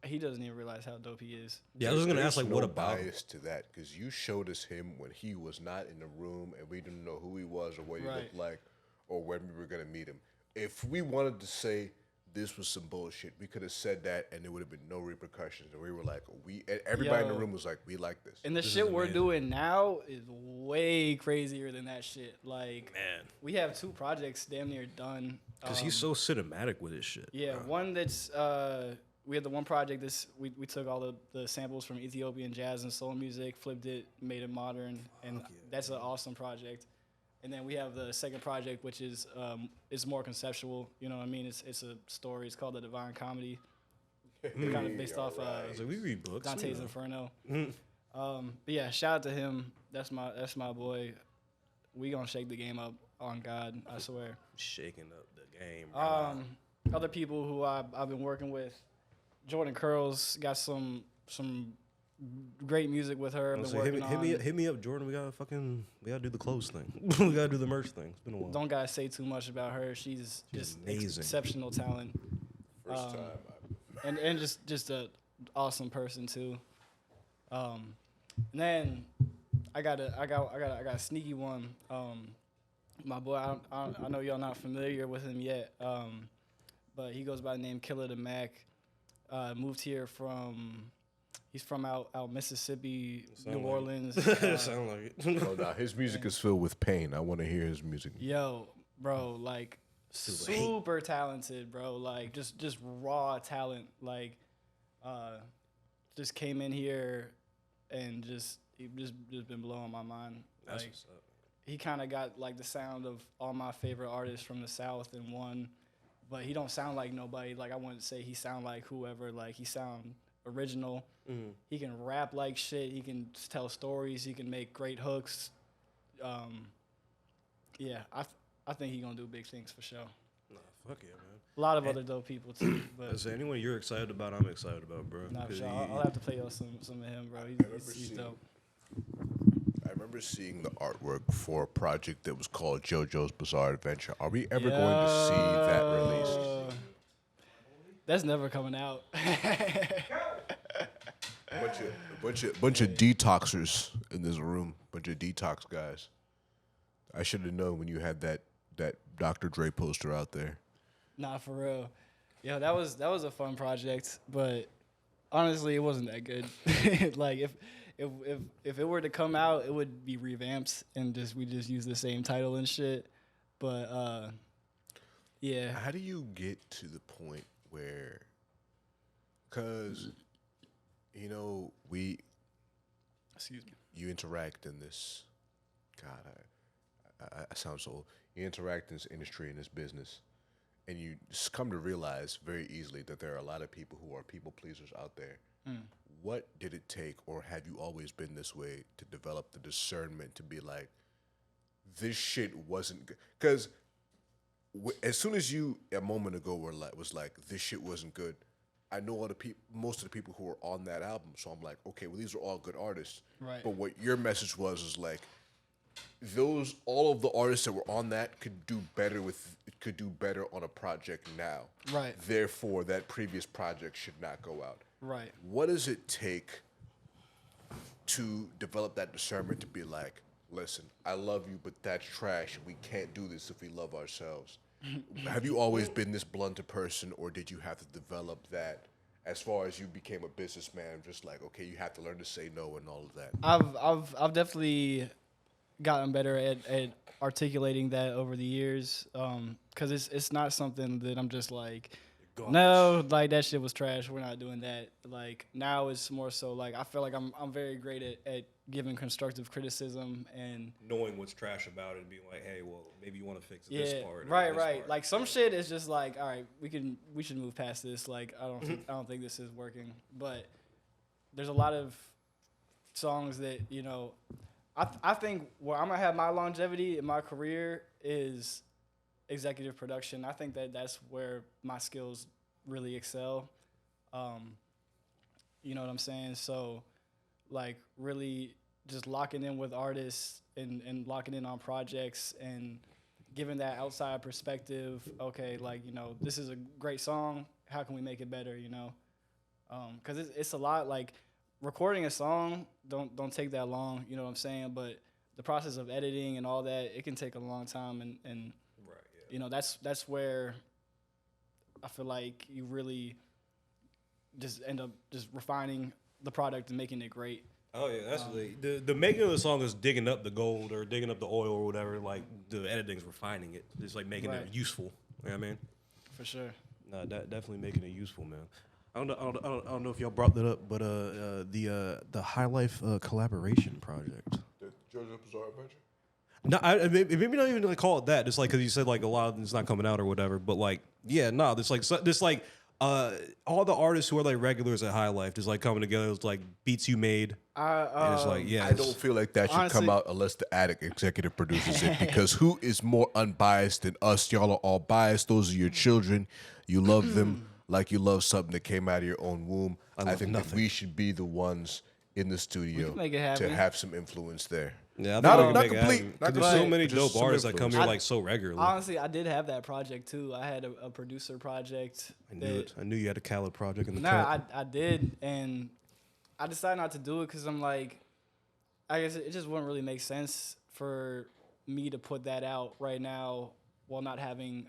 he doesn't even realize how dope he is. Yeah, I was gonna ask there's like, no what about him? bias to that because you showed us him when he was not in the room and we didn't know who he was or what he Right. looked like or when we were gonna meet him. If we wanted to say this was some bullshit, we could have said that and there would have been no repercussions. And we were like, and everybody in the Yo. room was like, we like this. And the This is shit we're amazing. doing now is way crazier than that shit. Like Man, we have 2 projects damn near done. because he's so cinematic with his shit. Yeah, one that's we had the one project we took all the samples from Ethiopian jazz and soul music, flipped it, made it modern, and that's an awesome project. And then we have the second project, which is it's more conceptual. You know what I mean? It's a story. It's called The Divine Comedy, kind of based off I was like, we read books. Dante's you know. Inferno. But yeah, shout out to him. That's my boy. We gonna shake the game up on God, I swear. Shaking up the game. Bro. Other people who I've been working with, Jordan Curls got some great music with her. I've been So working on. hit me up, Jordan. We gotta do the clothes thing. We gotta do the merch thing. It's been a while. Don't gotta say too much about her. She's just amazing. exceptional talent, First time. and just a awesome person too. And then I got a sneaky one. My boy, I know y'all not familiar with him yet, but he goes by the name Killer the Mac. Moved here he's from out Mississippi, New like it. Orleans. Sound like it. Oh, nah, his music is filled with pain. I want to hear his music. Yo, bro, like super talented, bro. Like just raw talent. Like, just came in here and he just been blowing my mind. That's Like, what's up. he kind of got like the sound of all my favorite artists from the South in one, but he don't sound like nobody. Like I wouldn't say he sound like whoever. Like he sound original. He can rap like shit. He can tell stories. He can make great hooks. Yeah, I think he gonna do big things for sure. Nah, fuck yeah, man. A lot of other dope people too, I but say anyone you're excited about, I'm excited about, bro. nah, for 'Cause sure. he- I'll have to play you some of him, bro. He's seeing- dope. I remember seeing the artwork for a project that was called JoJo's Bizarre Adventure. Are we ever going to see that released? Yo. That's never coming out. Bunch of detoxers in this room. Bunch of detox guys. I should have known when you had that Dr. Dre poster out there. Nah, for real. Yo, that was a fun project, but honestly, it wasn't that good. Like if it were to come out, it would be revamped and we just use the same title and shit. But yeah. How do you get to the point where, because, you know, Excuse me. you interact in this, God, I sound so old. You interact in this industry, in this business, and you just come to realize very easily that there are a lot of people who are people pleasers out there. What did it take, or have you always been this way, to develop the discernment to be like, this shit wasn't good? Because as soon as you, a moment ago, was like, this shit wasn't good, I know most of the people who were on that album, so I'm like, okay, well, these are all good artists. Right. But what your message was like, all of the artists that were on that could do better on a project now. Right. Therefore, that previous project should not go out. Right. What does it take to develop that discernment to be like, listen, I love you, but that's trash. We can't do this if we love ourselves. Have you always been this blunt a person, or did you have to develop that as far as you became a businessman? Just like, okay, you have to learn to say no and all of that. I've definitely gotten better at articulating that over the years, because it's not something that I'm just like, No, like that shit was trash. We're not doing that. Like now it's more so like I feel like I'm very great at giving constructive criticism and knowing what's trash about it and being like, hey, well, maybe you want to fix yeah, this part. right. Like some shit is just like, all right, we should move past this. Like I don't think this is working. But there's a lot of songs that I think where I'm gonna have my longevity in my career is executive production. I think that's where my skills really excel. You know what I'm saying? So, like, really just locking in with artists and locking in on projects and giving that outside perspective. Okay, like, this is a great song. How can we make it better, Because it's a lot, like, recording a song don't take that long, you know what I'm saying? But the process of editing and all that, it can take a long time. And that's where I feel like you really just end up just refining the product and making it great. Oh yeah, that's the making of the song is digging up the gold or digging up the oil or whatever. Like the editing's refining it, just like making it useful. You know what I mean? For sure. No, definitely making it useful, man. I don't know if y'all brought that up, but the High Life collaboration project. The JoJo Bizarre Adventure. No, maybe not even like call it that. Just like because you said like a lot of it's not coming out or whatever. But like, yeah, no, this like all the artists who are like regulars at High Life just like coming together. It's like beats you made. And it's like, yeah, I don't feel like that should come out unless the Attic executive produces it, because who is more unbiased than us? Y'all are all biased. Those are your children. You love them like you love something that came out of your own womb. I think that we should be the ones in the studio to have some influence there. Yeah, not complete. There's so many dope artists that come here like so regularly. Honestly, I did have that project too. I had a producer project. I knew it. I knew you had a Khaled project in the I did, and I decided not to do it because I'm like, I guess it just wouldn't really make sense for me to put that out right now while not having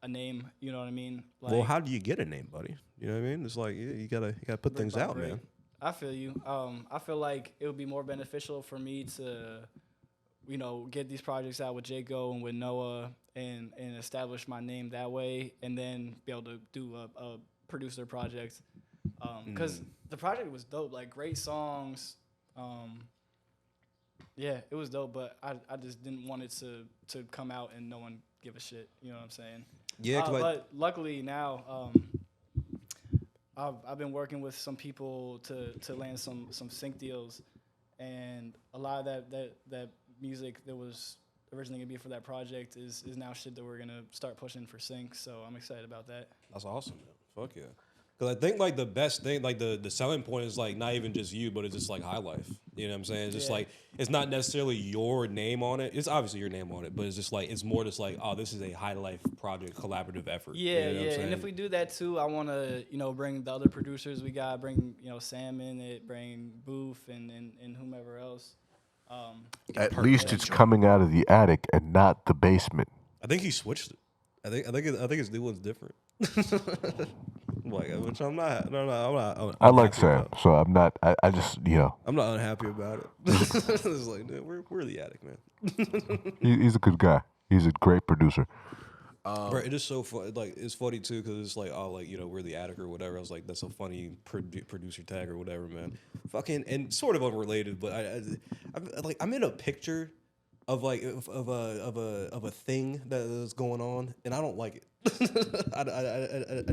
a name. You know what I mean? Like, well, how do you get a name, buddy? You know what I mean? It's like you gotta put things out, man. I feel you. I feel like it would be more beneficial for me to, get these projects out with JoJo and with Noah and establish my name that way, and then be able to do a producer project. Because the project was dope, like great songs. Yeah, it was dope, but I just didn't want it to come out and no one give a shit. You know what I'm saying? Yeah, but luckily now. I've been working with some people to land some sync deals, and a lot of that music that was originally gonna be for that project is now shit that we're gonna start pushing for sync. So I'm excited about that. That's awesome, man. Fuck yeah. Because I think like the best thing, like the selling point is like not even just you, but it's just like High Life. You know what I'm saying? It's just like it's not necessarily your name on it. It's obviously your name on it, but it's just like it's more just like, oh, this is a High Life project, collaborative effort. Yeah, you know and if we do that too, I want to bring the other producers we got, bring Sam in it, bring Booth and whomever else. At least it's coming out of the attic and not the basement. I think he switched it. I think his new one's different. Like, which I'm not. No, I'm not. I like Sam, so I'm not. I just I'm not unhappy about it. It's like, dude, we're the attic, man. He's a good guy. He's a great producer. Bro, it is so fun. Like, it's funny too because it's like, oh, like we're the attic or whatever. I was like, that's a funny producer tag or whatever, man. Fucking and sort of unrelated, but I'm in a picture of like of a thing that is going on, and I don't like it. I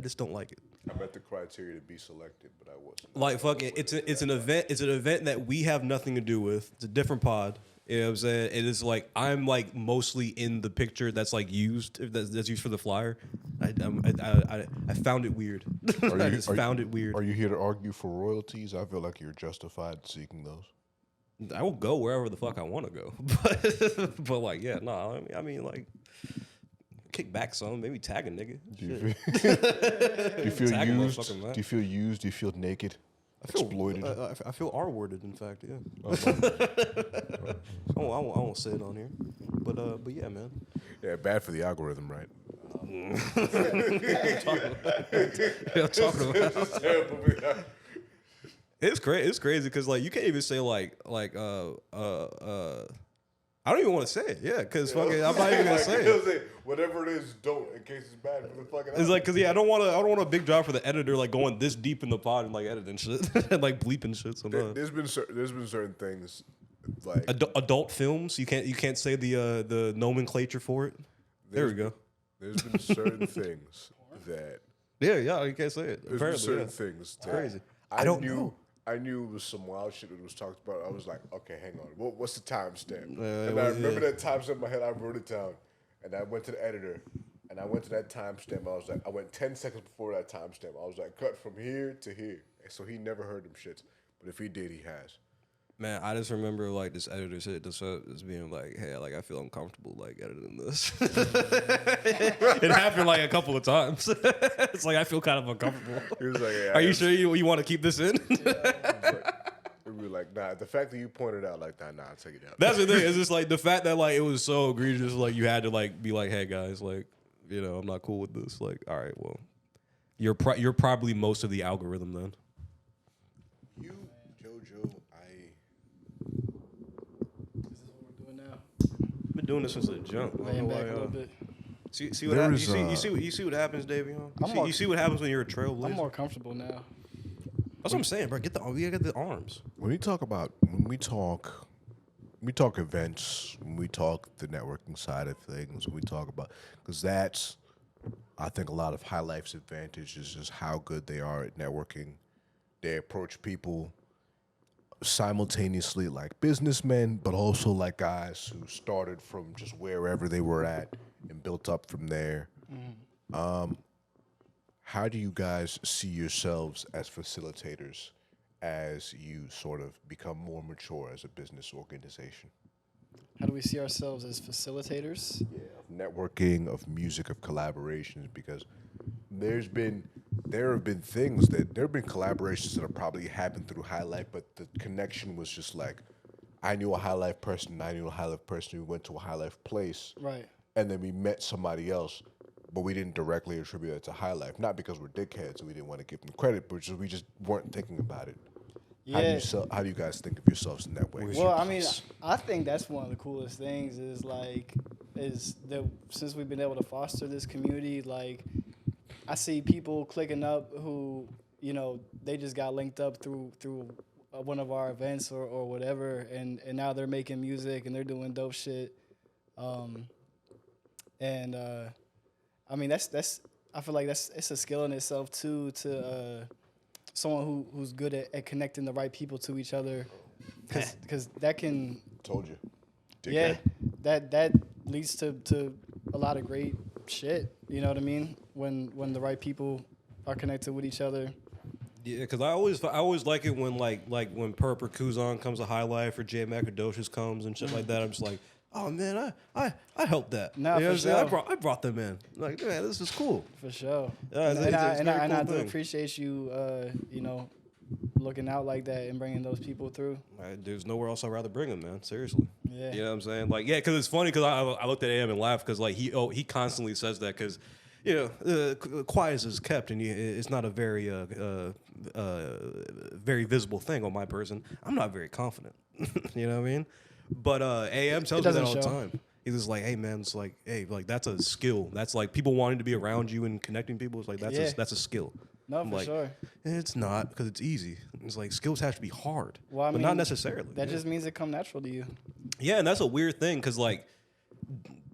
just don't like it. I met the criteria to be selected, but I wasn't. Like fucking, it's an event. It's an event that we have nothing to do with. It's a different pod. You know what I'm saying? It is like I'm like mostly in the picture that's like used that's used for the flyer. I found it weird. I just found it weird. Are you here to argue for royalties? I feel like you're justified in seeking those. I will go wherever the fuck I want to go, but like yeah, no. I mean like. Kick back some, maybe tag a nigga. Do you feel used? Do you feel used? Do you feel naked? Exploited? I feel R-worded, in fact, yeah. I won't say it on here. But yeah, man. Yeah, bad for the algorithm, right? It's crazy because like you can't even say like I don't even want to say it. Yeah, because fucking, I'm not even gonna say it. Whatever it is, don't in case it's bad for the fucking. It's like, cause yeah, I don't want a big job for the editor, like going this deep in the pod and like editing shit and like bleeping shit. So There's been certain things like adult films. You can't say the nomenclature for it. There we go. There's been certain things that. Yeah, you can't say it. There's Apparently, been certain yeah. things that Crazy. I knew it was some wild shit that was talked about. I was like, okay, hang on. What's the timestamp? And I remember that timestamp in my head. I wrote it down, and I went to the editor, and I went to that timestamp. I was like, I went 10 seconds before that timestamp. I was like, cut from here to here. And so he never heard them shits, but if he did, he has. Man, I just remember like this editor said this being like, "Hey, like I feel uncomfortable like editing this." It happened like a couple of times. It's like I feel kind of uncomfortable. He was like, yeah, "Are you sure you want to keep this in?" We were like, nah. The fact that you pointed out, like, nah, I'll take it out. That's the thing. It's just like the fact that like it was so egregious. Like you had to like be like, "Hey guys, like I'm not cool with this." Like, all right, well, you're probably most of the algorithm then. You, JoJo, I've been doing this since the jump. Laying back a little bit. See what happens. You see what happens, Davey. You see what happens when you're a trailblazer. I'm more comfortable now. That's what I'm saying, bro. We gotta get the arms. when we talk events, when we talk the networking side of things, when we talk about, because that's, I think a lot of High Life's advantage is just how good they are at networking. They approach people simultaneously like businessmen, but also like guys who started from just wherever they were at and built up from there. How do you guys see yourselves as facilitators as you sort of become more mature as a business organization? How do we see ourselves as facilitators? Yeah, of networking, of music, of collaborations, because there have been collaborations that have probably happened through High Life, but the connection was just like, I knew a High Life person, I knew a High Life person, we went to a High Life place, Right. and then we met somebody else, but we didn't directly attribute it to High Life, not because we're dickheads and we didn't want to give them credit, but we just weren't thinking about it. Yeah. How do you guys think of yourselves in that way? Well, I mean, I think that's one of the coolest things since we've been able to foster this community, like I see people clicking up who, they just got linked up through one of our events or whatever, and now they're making music and they're doing dope shit. I mean, that's I feel like it's a skill in itself too, to someone who's good at connecting the right people to each other, because that can. Told you. Yeah, that leads to a lot of great shit. You know what I mean? When the right people are connected with each other. Yeah, because I always like it when like when Perp or Kuzan comes to High Life or J Macadocious comes and shit like that. I'm just like, oh man, I helped that. Nah, you know for what I'm saying? sure. I brought them in. Like, man, this is cool. For sure. Yeah, it's a very I cool do thing. appreciate you, looking out like that and bringing those people through. There's nowhere else I'd rather bring him, man. Seriously. Yeah. You know what I'm saying? Like, yeah, because it's funny because I looked at AM and laughed because like he constantly says that because quiet is kept and it's not a very very visible thing on my person. I'm not very confident. You know what I mean? But AM tells me that all the time. He's just like, hey man, it's like, hey, like that's a skill. That's like people wanting to be around you and connecting people. It's like that's a skill. No, I'm for like, sure. It's not because it's easy. It's like skills have to be hard, Well, I but mean, not necessarily. That just means it come natural to you. Yeah, and that's a weird thing because like,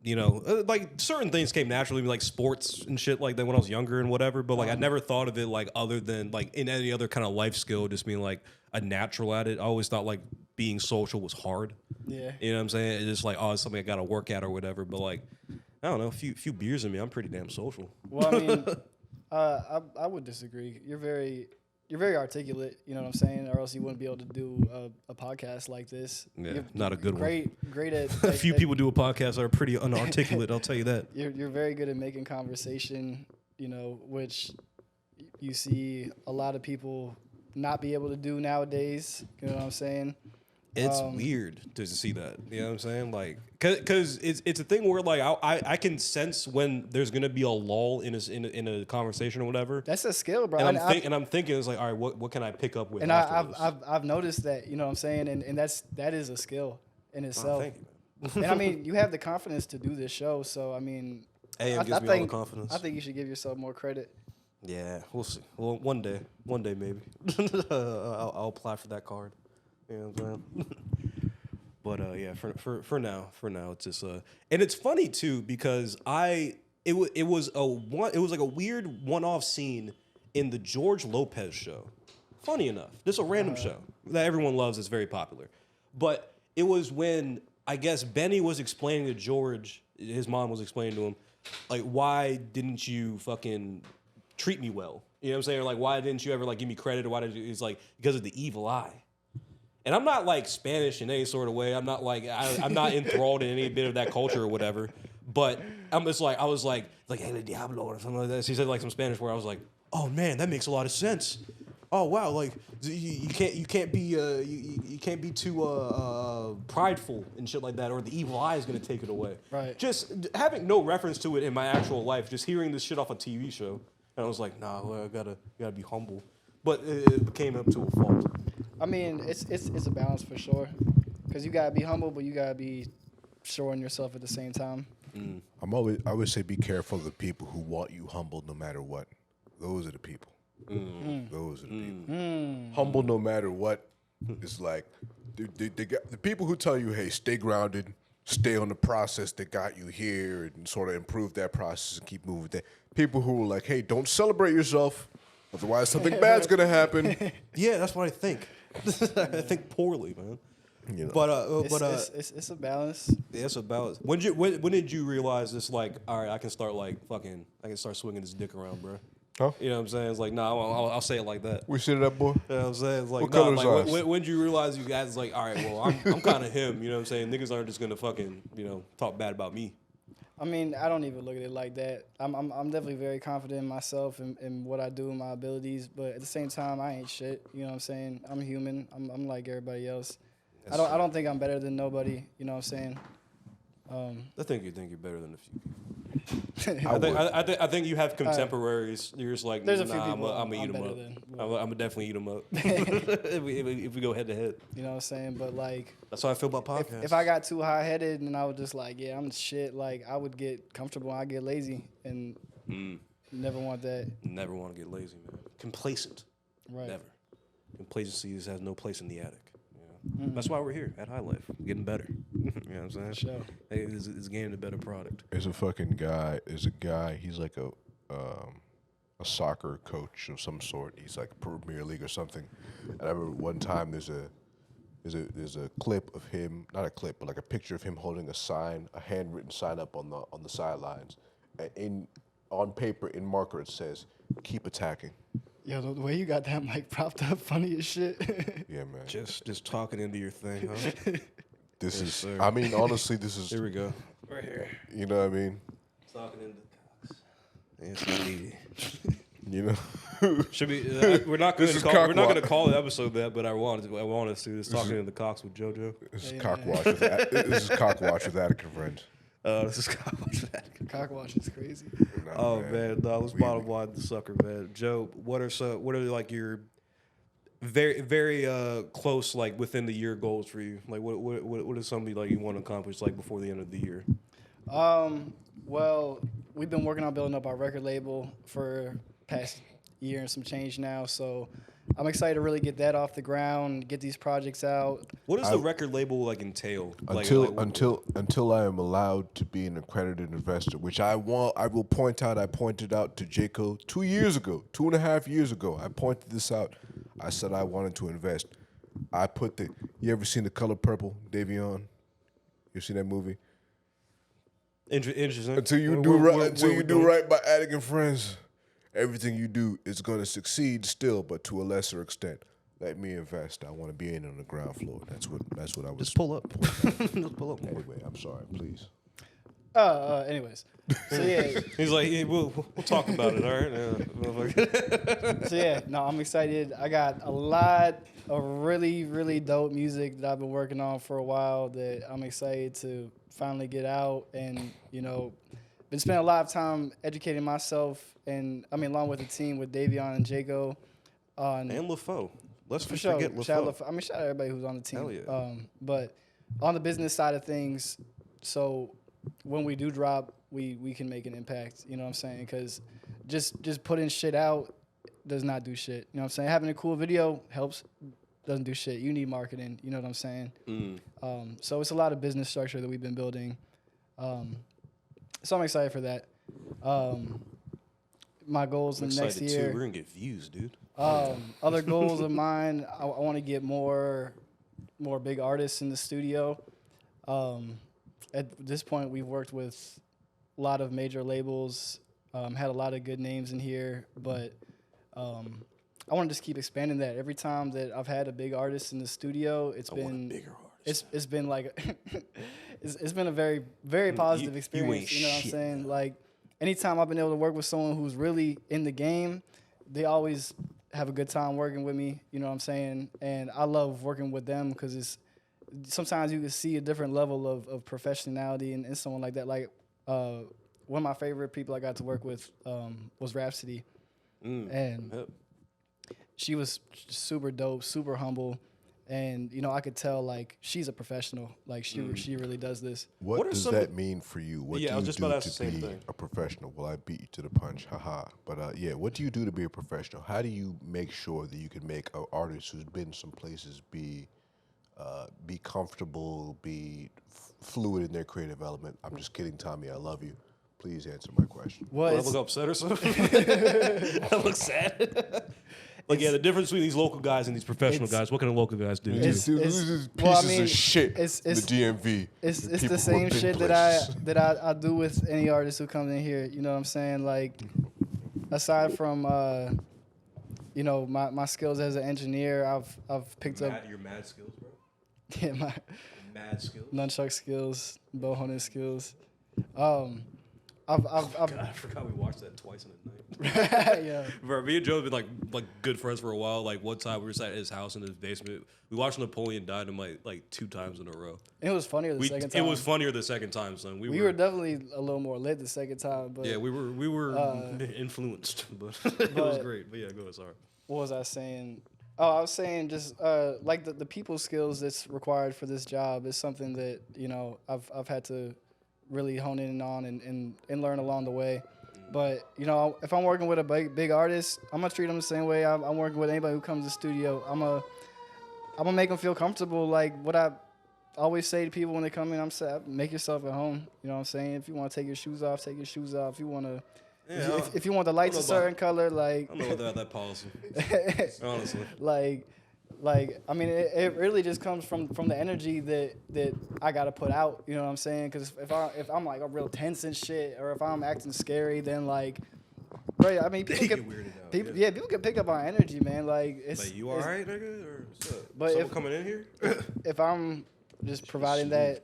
like certain things came naturally, like sports and shit like that when I was younger and whatever. But like I never thought of it like other than like in any other kind of life skill, just being like a natural at it. I always thought like being social was hard. Yeah. You know what I'm saying? It's just like, oh, it's something I got to work at or whatever. But like, I don't know, a few beers in me, I'm pretty damn social. Well, I mean, I would disagree. You're very articulate. You know what I'm saying? Or else you wouldn't be able to do a podcast like this. Yeah, You're not a good one. Great at. A few people do a podcast that are pretty unarticulate. I'll tell you that. You're very good at making conversation. Which you see a lot of people not be able to do nowadays. You know what I'm saying? It's weird to see that. You know what I'm saying? Like, cause it's a thing where like I can sense when there's gonna be a lull in a conversation or whatever. That's a skill, bro. And I'm thinking it's like, all right, what can I pick up with? And I've noticed that. You know what I'm saying? And that is a skill in itself. Thank you, man. And I mean, you have the confidence to do this show, so I mean, AM gives me all the confidence. I think you should give yourself more credit. Yeah, we'll see. Well, one day maybe. I'll apply for that card. You know what I'm saying? But yeah, for now, it's just and it's funny too because it was like a weird one-off scene in the George Lopez show. Funny enough, just a random show that everyone loves. It's very popular, but it was when I guess Benny was explaining to George, his mom was explaining to him, like, why didn't you fucking treat me well? You know what I'm saying? Or like, why didn't you ever like give me credit? Or why did you? It's like because of the evil eye. And I'm not like Spanish in any sort of way. I'm not like I'm not enthralled in any bit of that culture or whatever. But I'm just like I was like El Diablo or something like that. She said like some Spanish word. I was like, oh man, that makes a lot of sense. Oh wow, like you can't be too prideful and shit like that, or the evil eye is gonna take it away. Right. Just having no reference to it in my actual life, just hearing this shit off a TV show, and I was like, nah, well, I gotta be humble. But it came up to a fault. I mean, it's a balance for sure, because you gotta be humble, but you gotta be sure in yourself at the same time. I always say be careful of the people who want you humbled no matter what. Those are the people. Those are the people. Humble no matter what. It's like the people who tell you, hey, stay grounded, stay on the process that got you here, and sort of improve that process and keep moving that. People who are like, hey, don't celebrate yourself, otherwise something bad's gonna happen. Yeah, that's what I think. I think poorly, man. You know. But It's a balance. yeah, it's a balance. When did you realize it's like, all right, I can start swinging this dick around, bro? Huh? You know what I'm saying? It's like, nah, I'll say it like that. We see that, boy. You know what I'm saying? It's like, What nah, color is like ours? when did you realize you guys like, all right, well, I'm kind of him. You know what I'm saying? Niggas aren't just gonna fucking, talk bad about me. I mean, I don't even look at it like that. I'm definitely very confident in myself and what I do and my abilities, but at the same time, I ain't shit. You know what I'm saying? I'm human. I'm like everybody else. I don't think I'm better than nobody. You know what I'm saying? I think you think you're better than a few people. I I think you have contemporaries. You're just like, There's nah, a few people I'm gonna eat I'm them better up. than, I'm gonna definitely eat them up if we go head to head. You know what I'm saying? But like, That's how I feel about podcasts. if I got too high headed and I was just like, yeah, I'm shit, like I would get comfortable, I get lazy, and never want that. Never want to get lazy, man. Complacent. Right. Never. Complacency has no place in the attic. That's why we're here at High Life, getting better. You know what I'm saying? Sure. Hey, it's getting a better product. There's a guy. He's like a soccer coach of some sort. He's like Premier League or something. And I remember one time there's a clip of him, not a clip, but like a picture of him holding a sign, a handwritten sign up on the sidelines, and on paper in marker it says, "Keep attacking." Yo, the way you got that mic propped up, funny as shit. Yeah, man. Just talking into your thing, huh? This is. sir. I mean, honestly, this is. Here we go. Right here. You know what I mean? Talking into the cocks. Yes, indeed. You know. Should be. We're not going to call the episode that, but I want us to. It's talking into the cocks with JoJo. This is Cockwatch. This is Cockwatch with Attica friends. This is Cockwatch with Attica. Cockwatch is crazy. Nah, Oh man, no, let's bottom line the sucker, man. Joe, what are like your very close like within the year goals for you? Like what is something like you want to accomplish like before the end of the year? Well, we've been working on building up our record label for past year and some change now, so I'm excited to really get that off the ground, get these projects out. What does the record label like entail? Until I am allowed to be an accredited investor, which I will point out. I pointed out to JoJo 2 years ago, 2.5 years ago. I pointed this out. I said I wanted to invest. I put you ever seen The Color Purple, Davion? You seen that movie? Interesting. Until you do right by Attic and Friends, everything you do is going to succeed still, but to a lesser extent. Let me invest. I want to be in on the ground floor. That's what I was. Just pull up. Just pull up. Anyway, I'm sorry. Please. Anyways, so yeah. He's like, yeah, we'll talk about it. All right. So yeah, no, I'm excited. I got a lot of really, really dope music that I've been working on for a while that I'm excited to finally get out, and been spending a lot of time educating myself, and I mean along with the team with Davion and JoJo. And LaFoe. Let's for sure. forget LaFoe. Shout out, shout out everybody who's on the team. Hell yeah. But on the business side of things, so when we do drop, we can make an impact. You know what I'm saying? Because just putting shit out does not do shit. You know what I'm saying? Having a cool video helps, doesn't do shit. You need marketing. You know what I'm saying? So it's a lot of business structure that we've been building. So I'm excited for that. My goals in the next excited year. too. We're gonna get views, dude. Other goals of mine, I want to get more big artists in the studio. At this point, we've worked with a lot of major labels, had a lot of good names in here, but I want to just keep expanding that. Every time that I've had a big artist in the studio, it's been it's been like it's been a very, very positive experience. You know what I'm saying? Like anytime I've been able to work with someone who's really in the game, they always have a good time working with me. You know what I'm saying? And I love working with them because it's sometimes you can see a different level of professionality in someone like that. Like one of my favorite people I got to work with was Rhapsody, and she was super dope, super humble. And you know, I could tell like she's a professional. Like she really does this. What does that mean for you? What do you do to be a professional? Well, I beat you to the punch, haha. But what do you do to be a professional? How do you make sure that you can make an artist who's been some places be comfortable, be fluid in their creative element? I'm just kidding, Tommy. I love you. Please answer my question. I look upset or something. I look sad. Like, the difference between these local guys and these professional guys. What can the local guys do? Pieces of shit in the DMV. It's the same shit that I do with any artist who comes in here. You know what I'm saying? Like, aside from you know, my skills as an engineer, I've picked up your mad skills, bro. Yeah, my Mad skills. nunchuck skills, bow hunting skills. God, I forgot we watched that twice in a night. Yeah. Bro, me and Joe have been like good friends for a while. Like one time we were at his house in his basement. We watched Napoleon Dynamite like 2 times in a row. It was funnier the second time. It was funnier the second time, son. We were definitely a little more lit the second time, but yeah, we were influenced, but it was great. But yeah, go ahead. Sorry. What was I saying? Oh, I was saying just like the people skills that's required for this job is something that, you know, I've had to really hone in on and learn along the way. But, you know, if I'm working with a big artist, I'm going to treat them the same way I'm working with anybody who comes to the studio. I'm going to make them feel comfortable. Like what I always say to people when they come in, I'm saying, make yourself at home. You know what I'm saying? If you want to take your shoes off, take your shoes off. If you want to, if you want the lights a certain color, like. I don't know about that policy, honestly. Like I mean, it really just comes from the energy that I gotta put out. You know what I'm saying? Because if I'm like a real tense and shit, or if I'm acting scary, then like, right? I mean, people can pick up on energy, man. Like, it's you all right, nigga, or what's up? But someone coming in here? If I'm just providing that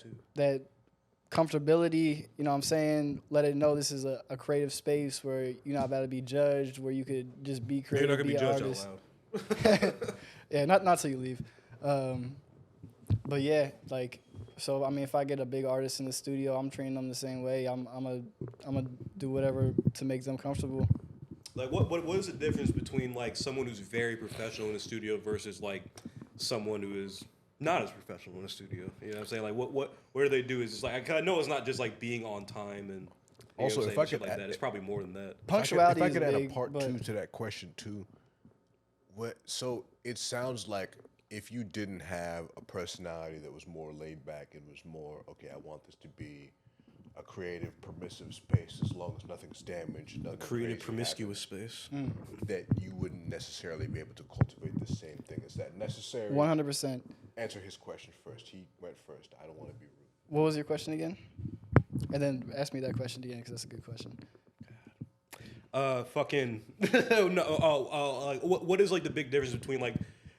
comfortability, you know what I'm saying? Let it know this is a creative space where you're not about to be judged, where you could just be creative, you're not gonna be judged artist. out loud. Yeah, not till you leave. But yeah, like, so I mean, if I get a big artist in the studio, I'm treating them the same way. I'm gonna do whatever to make them comfortable. Like, what is the difference between like someone who's very professional in the studio versus like someone who is not as professional in the studio? You know what I'm saying? Like, what do they do? Is just like, I know it's not just like being on time and. Also, if I could like that, it's probably more than that. Punctuality. If I could add big, a part 2 to that question too. So it sounds like if you didn't have a personality that was more laid back and was more, okay, I want this to be a creative, permissive space as long as nothing's damaged. A creative, promiscuous space. That you wouldn't necessarily be able to cultivate the same thing. Is that necessary? 100%. Answer his question first. He went first. I don't want to be rude. What was your question again? And then ask me that question again, because that's a good question. Fucking no. What is like the big difference between like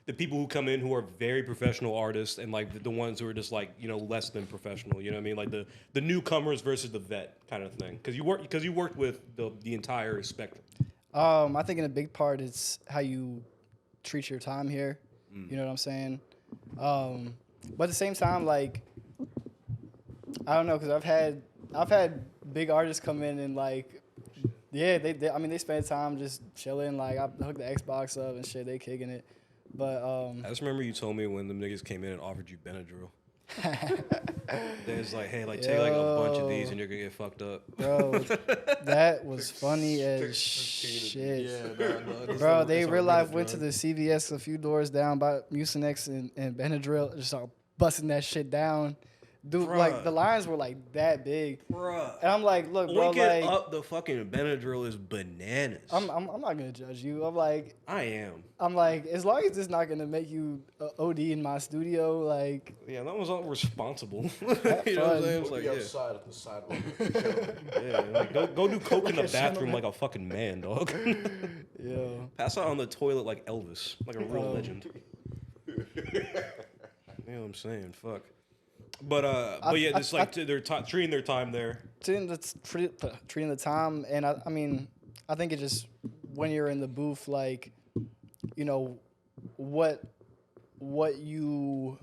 the people who come in who are very professional artists and like the ones who are just like, you know, less than professional? You know what I mean? Like the newcomers versus the vet kind of thing. Because you worked with the entire spectrum. I think in a big part it's how you treat your time here. You know what I'm saying? But at the same time, like, I don't know, because I've had big artists come in and like. Yeah, they spend time just chilling. Like, I hooked the Xbox up and shit. They kicking it. But I just remember you told me when them niggas came in and offered you Benadryl. There's like, hey, like take like a bunch of these and you're gonna get fucked up. Bro, that was funny as shit. Yeah, no, Bro, they real life went to the CVS a few doors down by Mucinex and Benadryl, just started busting that shit down. Dude, Bruh. like the lines were like that big. Bruh. And I'm like, look, bro, Linking like up the fucking Benadryl is bananas. I'm not gonna judge you. I am. I'm like, as long as it's not gonna make you OD in my studio, like Yeah, that was unresponsible. you know fun. what I'm saying? It's Put like, me yeah. outside at the sidewalk. Yeah, like go do coke in the bathroom like a fucking man, dog. yeah. Pass out on the toilet like Elvis, like a real Oh. legend. You know what I'm saying? Fuck. But yeah, it's like they're treating their time there. treating the time, and I mean, I think it just when you're in the booth, like, you know, what you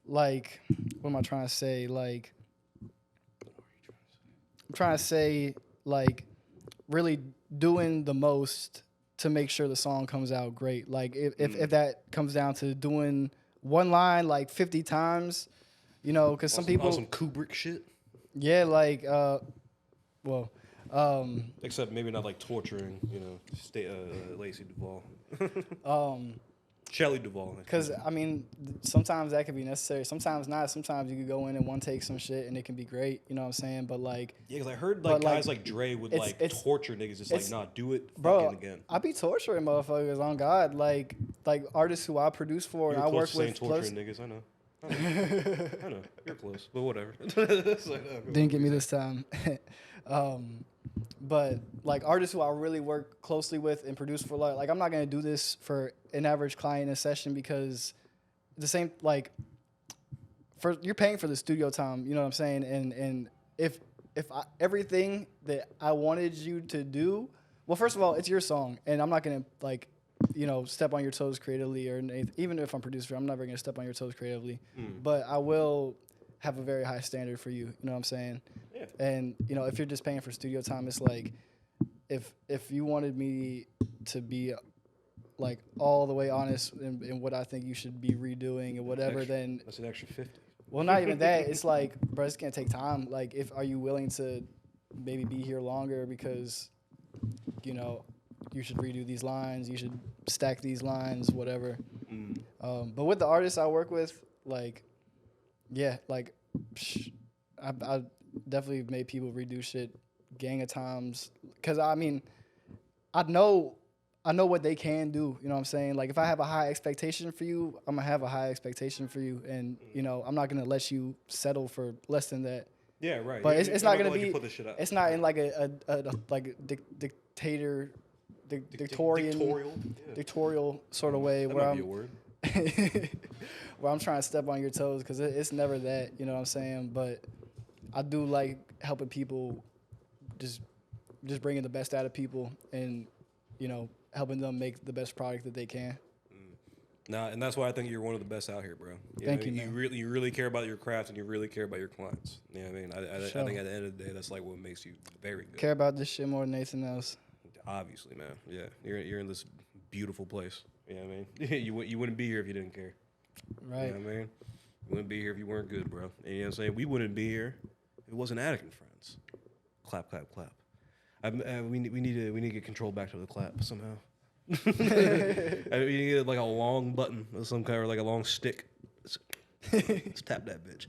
like, what am I trying to say? Like, I'm trying to say, like, really doing the most to make sure the song comes out great. Like, if that comes down to doing one line like 50 times, you know, because some people, some Kubrick shit. yeah, like, Except maybe not like torturing, you know, Lacey Duvall, Shelley Duvall. because I mean, sometimes that could be necessary. Sometimes not. Sometimes you could go in and one take some shit and it can be great. You know what I'm saying? But like, yeah, because I heard like but, like, guys like Dre would it's- like it's- torture niggas. Just like, it's- nah, do it bro, fucking again. I be torturing motherfuckers on God. Like artists who I produce for You're and I close work to saying with. torturing Plus, niggas. I know. I know. You're close, but whatever. It's like, go. didn't get me this time. But like artists who I really work closely with and produce for, like I'm not gonna do this for an average client in a session because the same like for you're paying for the studio time, you know what I'm saying? And if everything that I wanted you to do, well, first of all, it's your song, and I'm not gonna like, you know, step on your toes creatively or anything. Even if I'm producer, I'm never gonna step on your toes creatively. But I will have a very high standard for you. You know what I'm saying? Yeah. And you know, if you're just paying for studio time, it's like if you wanted me to be like all the way honest in what I think you should be redoing and whatever, then That's an extra 50. well, not even that. It's like, bro, it's gonna take time. Like, are you willing to maybe be here longer because, you know, you should redo these lines, you should stack these lines, whatever. But with the artists I work with, like, yeah, like, I definitely made people redo shit gang of times. Cause I mean, I know what they can do. You know what I'm saying? Like, if I have a high expectation for you, I'm gonna have a high expectation for you, and you know, I'm not gonna let you settle for less than that. Yeah, right. But it's not gonna let you be. put this shit up. It's not in like a like dictatorial sort of way That where might be a word. where I'm trying to step on your toes, because it's never that. You know what I'm saying? But I do like helping people, just bringing the best out of people, and you know, helping them make the best product that they can. Nah, and that's why I think you're one of the best out here, bro. Thank you, You man. you really care about your craft and you really care about your clients. You know what I mean? I Sure. think at the end of the day, that's like what makes you very good. Care about this shit more than anything else. Obviously, man. Yeah, you're in this beautiful place. You know what I mean? you wouldn't be here if you didn't care. Right. You know what I mean? You wouldn't be here if you weren't good, bro. And you know what I'm saying? We wouldn't be here if it wasn't Attic and Friends. Clap, clap, clap. We need to get control back to the clap somehow. We need to get like a long button of some kind, or like a long stick. Let's tap that bitch.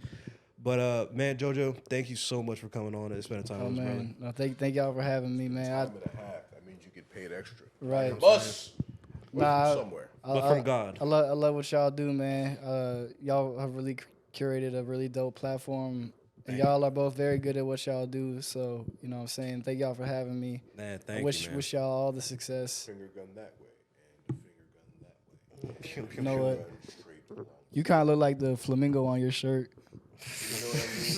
But man, JoJo, thank you so much for coming on and spending time Oh with us, brother. man, no, thank y'all for having me, man. Time and a half. That means you get paid extra. Right. From us. Or Nah, from somewhere. But from God. I love what y'all do, man. Y'all have really curated a really dope platform, and y'all are both very good at what y'all do. So, you know what I'm saying? Thank y'all for having me. Man, I thank wish you, man. wish y'all all the success. Finger gun that way and the finger gun that way. You know what? Gun straight along. You kind of look like the flamingo on your shirt. You know what I mean?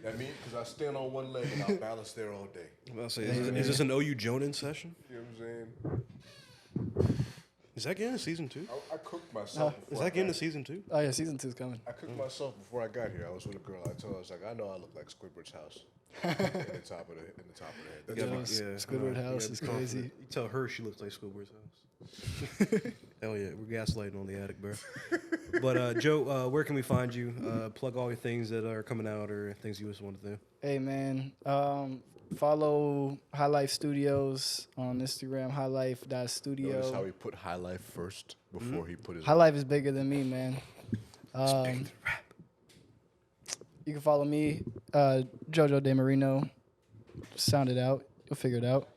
That means because I stand on one leg and I'll balance there all day. I'm about to say, is this an OU Jonan session? You know what I'm saying? Is that getting to season 2? I cooked myself. Is before that I getting to got season 2? Oh yeah, season 2's coming. I cooked myself before I got here. I was with a girl. I told her, I was like, I know I look like Squidward's house. in the top of the head. That's Yeah, fine. Squidward house is be crazy. confident. You tell her she looks like Squidward's house. Hell yeah, we're gaslighting on the attic, bro. But Joe, where can we find you? Plug all your things that are coming out or things you just want to do. Hey man, follow High Life Studios on Instagram. highlife.studio. Notice how he put High Life first before he put his. High Life is bigger than me, man. You can follow me, JoJo De Marino. Sound it out. You'll figure it out.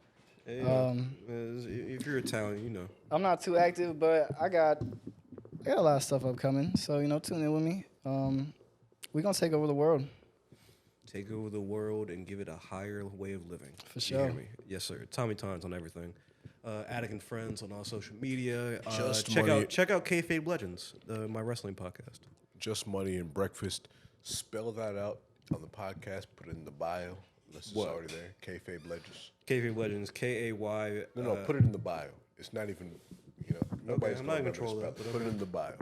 Yeah, if you're Italian, you know. I'm not too active, but I got a lot of stuff upcoming. So, tune in with me. We're going to take over the world. Take over the world and give it a higher way of living. For You hear sure. me? Yes, sir. Tommy Tons on everything. Attic and Friends on all social media. Just check money. out Kayfabe Legends, my wrestling podcast. Just Money and Breakfast. Spell that out on the podcast. Put it in the bio. Unless it's What? already there. Kayfabe Legends. Kayfabe Legends, K-A-Y. No, put it in the bio. It's not even, nobody's I'm not in gonna control of spell that, it. but Put it okay. in the bio.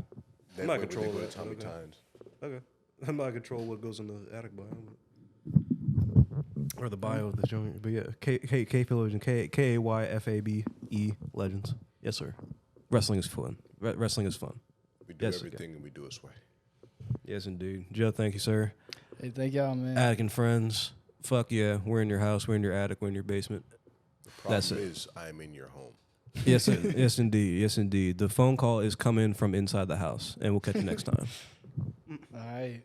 That I'm not way in control when they of go to that, Tommy okay. Tines. Okay. I'm not in control of what goes in the attic bio. Or the bio of the joint. But yeah, Kayfabe Legends, Kayfabe Legends. Yes, sir. Wrestling is fun. Wrestling is fun. We do Yes, everything and we do it sway. Yes, indeed. Joe, thank you, sir. Hey, thank y'all, man. Attic and Friends. Fuck yeah. We're in your house. We're in your attic. We're in your basement. The problem That's it. is I'm in your home. Yes, yes, indeed. Yes, indeed. The phone call is coming from inside the house, and we'll catch you next time. All right.